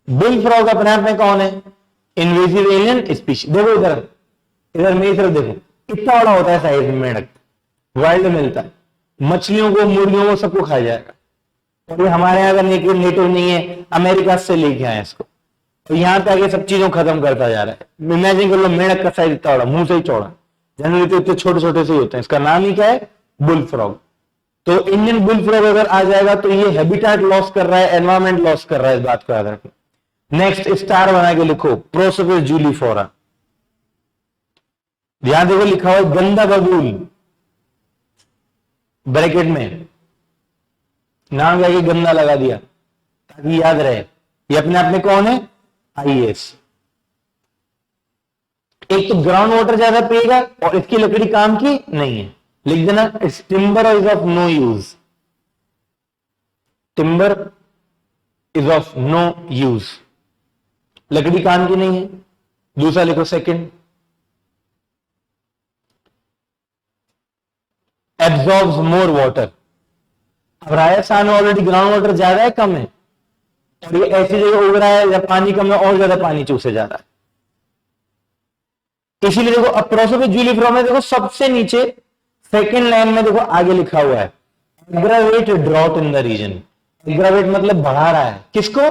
Bull frog अपने आप में कौन है? Invasive alien species. देखो इधर, इधर मेरी तरफ देखो, कितना बड़ा होता है साइज में मेंढक, वाइल्ड मिलता है, मछलियों को, मुर्गियों को, सबको खाया जाएगा। और ये हमारे यहां अगर नेटिव नहीं है, अमेरिका से लेके आए इसको, तो यहां पे आगे सब चीजों खत्म करता जा रहा है। इमेजिन कर लो मेंढक का साइज इतना बड़ा, मुंह से ही चौड़ा, जनरली तो इतने छोटे छोटे से ही होते हैं। इसका नाम ही क्या है? Bull frog. तो इंडियन बुल फ्रॉग अगर आ जाएगा तो ये हैबिटेट लॉस कर रहा है, एनवायरमेंट लॉस कर रहा है, इस बात को याद रखना। नेक्स्ट स्टार बना के लिखो, प्रोसोपिस जूलीफोरा। ध्यान देखो लिखा हुआ गंदा बबूल, ब्रैकेट में नाम जाके गंदा लगा दिया ताकि याद रहे। ये अपने आप में कौन है? आईएस। एक तो ग्राउंड वाटर ज्यादा पिएगा और इसकी लकड़ी काम की नहीं है, लिख देना timber is of no use. Timber is of no use, लकड़ी काम की नहीं है। दूसरा लिखो सेकंड, एब्जॉर्ब्स मोर वाटर। अब राजस्थान में ऑलरेडी ग्राउंड वाटर ज्यादा है, कम है, और ये ऐसी जगह उग रहा है जब पानी कम है और ज्यादा पानी चूसे जा रहा है। इसीलिए देखो अब प्रोसोपिस जूलीफोरा में देखो सबसे नीचे सेकंड लाइन में देखो आगे लिखा हुआ है, aggravate drought in the region. Aggravate मतलब बढ़ा रहा है, किसको?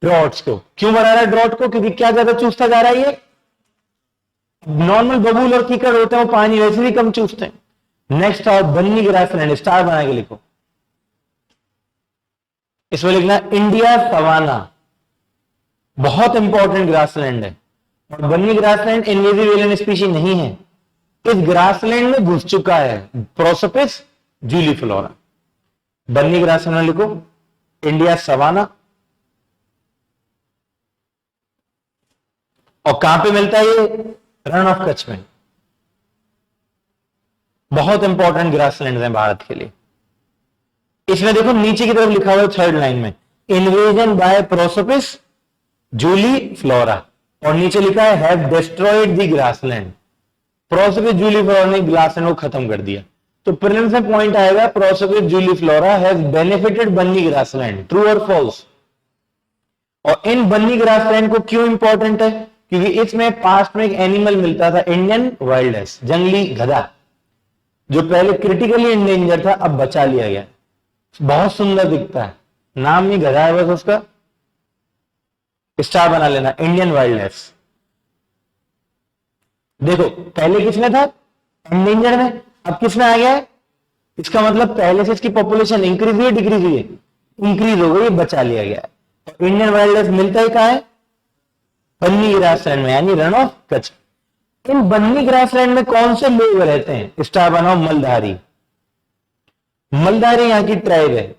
ड्रॉट्स को। क्यों बढ़ा रहा है ड्रॉट को? क्योंकि क्या ज्यादा चूसता जा रहा है ये? नॉर्मल बबूल और कीकड़ होते हैं वो पानी वैसे भी कम चूसते हैं। नेक्स्ट और बन्नी ग्रासलैंड, स्टार बना के लिखो। इसमें लिखना इंडिया सवाना, बहुत इंपॉर्टेंट ग्रासलैंड है। और बन्नी ग्रासलैंड इन्वेसिव एलियन स्पीशीज नहीं है, इस ग्रासलैंड में घुस चुका है प्रोसोपिस जूलीफ्लोरा। बन्नी ग्रासलैंड में लिखो इंडिया सवाना। और कहां पे मिलता है ये? रण ऑफ कच्छ में। बहुत इंपॉर्टेंट ग्रासलैंड है भारत के लिए। इसमें देखो नीचे की तरफ लिखा हुआ है थर्ड लाइन में, इन्वेजन बाय प्रोसोपिस जूलीफ्लोरा, और नीचे लिखा है have destroyed the grassland. Prosopis जूलीफ्लोरा ने ग्रासलैंड को खत्म कर दिया। तो प्रीलिम्स में पॉइंट आएगा Prosopis जूलीफ्लोरा has benefited Banni grassland, true और फॉल्स। और इन बन्नी ग्रासलैंड को क्यों इंपॉर्टेंट है? क्योंकि इसमें पास्ट में एक एनिमल मिलता था, इंडियन वाइल्ड एस, जंगली गधा, जो पहले क्रिटिकली इंडेंजर था, अब बचा लिया गया। बहुत सुंदर दिखता है, नाम ही गधा है बस, उसका स्टार बना लेना, इंडियन वाइल्ड एस। देखो पहले किसमें था? एंडेंजर में, अब किसमें आ गया है? इसका मतलब पहले से इसकी पॉपुलेशन इंक्रीज हुई, डिक्रीज हुई? इंक्रीज हो गई, बचा लिया गया है। इंडियन वाइल्ड लाइफ मिलता ही कहां है? बन्नी ग्रासलैंड में, यानी रण of Kutch. In Banni grassland में कौन से लोग रहते हैं? स्टार बनाओ, मलधारी। मलधारी यहां की ट्राइब है।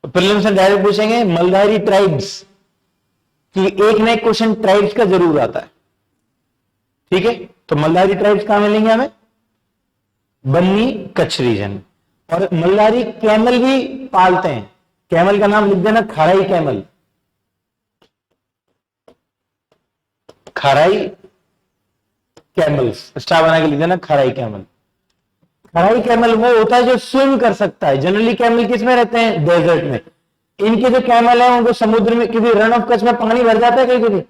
प्रीलिम्स में डायरेक्ट पूछेंगे मलधारी ट्राइब्स, कि एक ना एक क्वेश्चन ट्राइब्स का जरूर आता है, ठीक है? तो मलधारी ट्राइब्स कहां मिलेंगे हमें? बन्नी कच्छ रीजन। और मलधारी कैमल भी पालते हैं, कैमल का नाम लिख देना, खराई कैमल। खराई कैमल्स, स्टार बना के लिख देना, खराई कैमल। खराई कैमल वो होता है जो स्विम कर सकता है। जनरली कैमल किस में रहते हैं? डेजर्ट में। इनके जो कैमल है उनको समुद्र में, क्योंकि रण ऑफ कच्छ में पानी भर जाता है कहीं कहीं,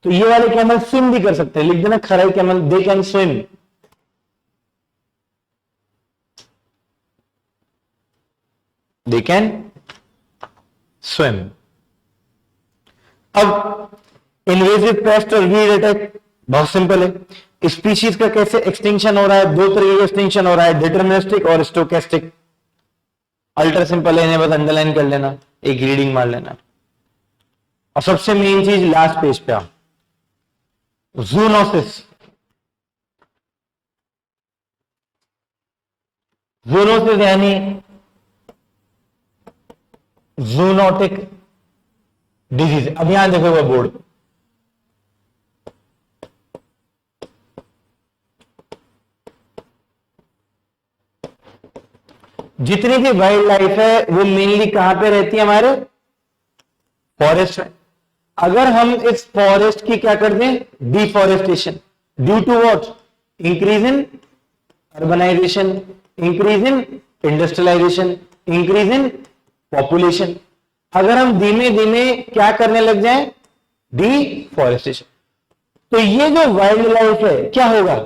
तो ये वाले कैमल स्विम भी कर सकते हैं। लिख देना Kharai camel, they can swim. They can swim. अब इन्वेसिव पेस्ट और वीड अटैक बहुत सिंपल है। स्पीशीज का कैसे एक्सटिंक्शन हो रहा है? दो तरीके का एक्सटिंक्शन हो रहा है, डिटरमिनिस्टिक और स्टोकेस्टिक। अल्ट्रा सिंपल है, इन्हें बस अंडरलाइन कर लेना, एक रीडिंग मार लेना। और सबसे मेन चीज लास्ट पेज पे आओ, जूनोसिस। जूनोसिस यानी जूनोटिक डिजीज। अब यहां देखो बोर्ड, जितनी भी वाइल्ड लाइफ है वो मेनली कहां पे रहती है? हमारे फॉरेस्ट में। अगर हम इस फॉरेस्ट की क्या कर दें? Deforestation, due to what? Increase in urbanisation, increase in industrialisation, increase in population. अगर हम धीमे धीमे क्या करने लग जाएं? डिफॉरेस्टेशन, तो ये जो वाइल्ड लाइफ है क्या होगा?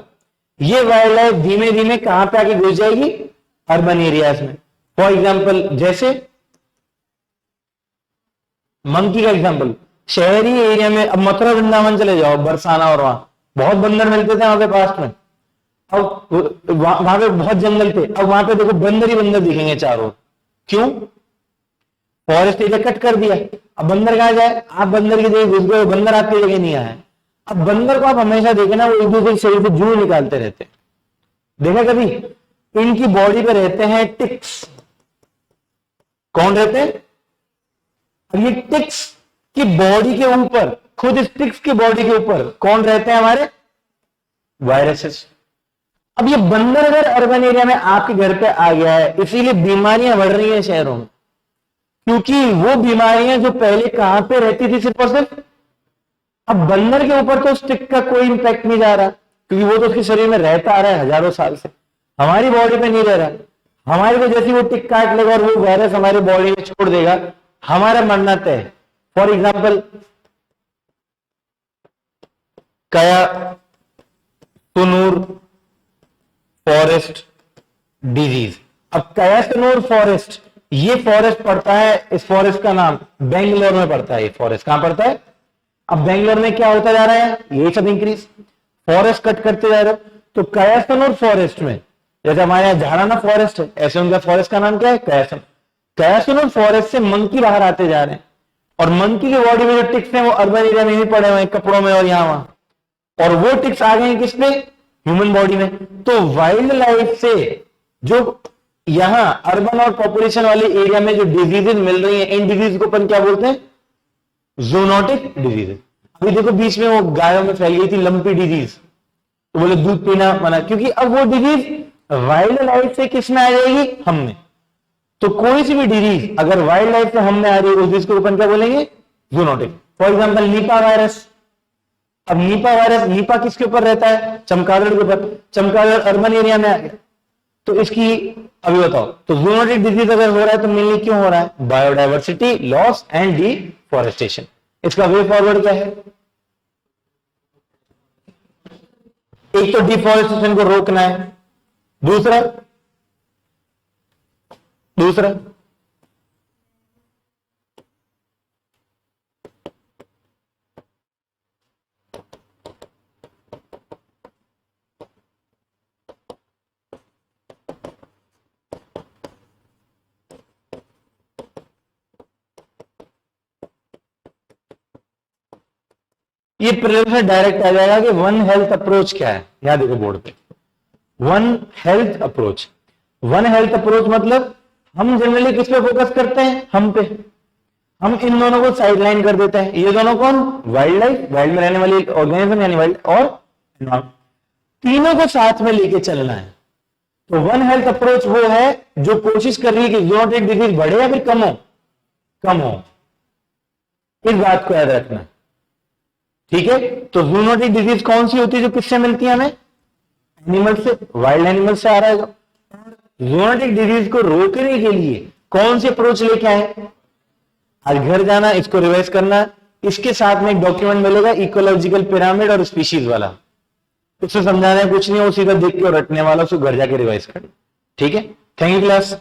ये वाइल्ड लाइफ धीमे धीमे कहां पे आके घुस जाएगी? अर्बन एरियाज में। फॉर एग्जाम्पल जैसे मंकी का एग्जाम्पल, शहरी एरिया में, अब मथुरा वृंदावन चले जाओ, बरसाना, और वहां बहुत बंदर मिलते थे वहां पे पास्ट में। अब वहां पे बहुत जंगल थे, अब वहां पे देखो बंदर ही बंदर दिखेंगे चारों। क्यों? फॉरेस्ट एरिया कट कर दिया। अब बंदर कहां जाए? आप बंदर की जगह घुस गए, बंदर आपकी जगह नहीं आया। अब बंदर को आप हमेशा देखना, वो एक दूसरे के शरीर से जू निकालते रहते। देखा कभी? इनकी बॉडी पे रहते हैं टिक्स। कौन रहते हैं? अब ये टिक्स की बॉडी के ऊपर, खुद इस टिक्स की बॉडी के ऊपर कौन रहते हैं? हमारे वायरसेस। अब ये बंदर अगर अर्बन एरिया में आपके घर पे आ गया है, इसीलिए बीमारियां बढ़ रही हैं शहरों में, क्योंकि वो बीमारियां जो पहले कहां पे रहती थी सिर्फ और सिर्फ, अब बंदर के ऊपर तो उस टिक का कोई इंपैक्ट नहीं जा रहा, क्योंकि वो तो उसके शरीर में रहता आ रहा है हजारों साल से। हमारी बॉडी पे नहीं रह रहा। हमारे को जैसे वो टिक काट लेगा और वो वायरस हमारी बॉडी में छोड़ देगा, हमारा मरना तय है। फॉर एग्जाम्पल कया तनूर फॉरेस्ट डिजीज। अब कया तनूर फॉरेस्ट, ये फॉरेस्ट पड़ता है, इस फॉरेस्ट का नाम बेंगलोर में पड़ता है। ये फॉरेस्ट कहां पड़ता है? अब बेंगलोर में क्या होता जा रहा है? ये सब इंक्रीज, फॉरेस्ट कट करते जा रहे हो। तो कया तनूर फॉरेस्ट में जैसे हमारे यहाँ झाड़ाना फॉरेस्ट है, ऐसे उनका फॉरेस्ट का नाम क्या है? कयासुन। कयासुन फॉरेस्ट से मंकी बाहर आते जा रहे हैं, और मंकी की बॉडी में जो टिक्स हैं वो अर्बन एरिया में ही पड़े हुए हैं, कपड़ों में और यहाँ वहां, और वो टिक्स आ गए हैं किसमें? ह्यूमन बॉडी में। तो वाइल्ड लाइफ से जो यहां अर्बन और पॉपुलेशन वाले एरिया में जो डिजीजेज मिल रही हैं, इन डिजीज को अपन क्या बोलते हैं? Zoonotic disease. अभी देखो बीच में वो गायों में फैल गई थी लंपी डिजीज, तो बोले दूध पीना मना, क्योंकि अब वो डिजीज वाइल्ड लाइफ से किस में आ जाएगी? हम में। तो कोई सी भी डिजीज अगर वाइल्ड लाइफ से हम में आ रही है, उस डिजीज को अपन क्या बोलेंगे? Zoonotic. For example Nipah virus. अब नीपा वायरस, नीपा किसके ऊपर रहता है? चमगादड़ के ऊपर। चमगादड़ अर्बन एरिया में आ गया, तो इसकी अभी बताओ, तो ज़ूनोटिक डिजीज अगर हो रहा है तो मेनली क्यों हो रहा है? Biodiversity loss and deforestation. इसका वे फॉरवर्ड क्या है? एक तो डिफॉरेस्टेशन को रोकना है, दूसरा ये प्रिलिम्स में डायरेक्ट आ जाएगा कि वन हेल्थ अप्रोच क्या है। यहां देखो बोर्ड पे, one health approach. One health approach मतलब हम जनरली किस पे फोकस करते हैं? हम पे। हम इन दोनों को साइडलाइन कर देते हैं। ये दोनों कौन? वाइल्ड लाइफ, वाइल्ड में रहने वाली ऑर्गेनिज्म यानी वाइल्ड, और तीनों को साथ में लेके चलना है। तो वन हेल्थ अप्रोच वो है जो कोशिश कर रही है कि ज़ूनोटिक डिजीज बढ़े या फिर कम हो? कम हो। इस बात को याद रखना, ठीक है। तो ज़ूनोटिक डिजीज कौन सी होती है जो किससे मिलती है? हमें एनिमल से, वाइल्ड एनिमल से आ रहा है। ज़ूनोटिक डिजीज को रोकने के लिए कौन सी अप्रोच लेके आए? आज घर जाना, इसको रिवाइज करना, इसके साथ में एक डॉक्यूमेंट मिलेगा इकोलॉजिकल पिरामिड और स्पीशीज वाला, उससे समझाना कुछ नहीं, वो सीधा देख के और रटने वाला, उसको घर जाके रिवाइज कर। ठीक है, थैंक यू क्लास।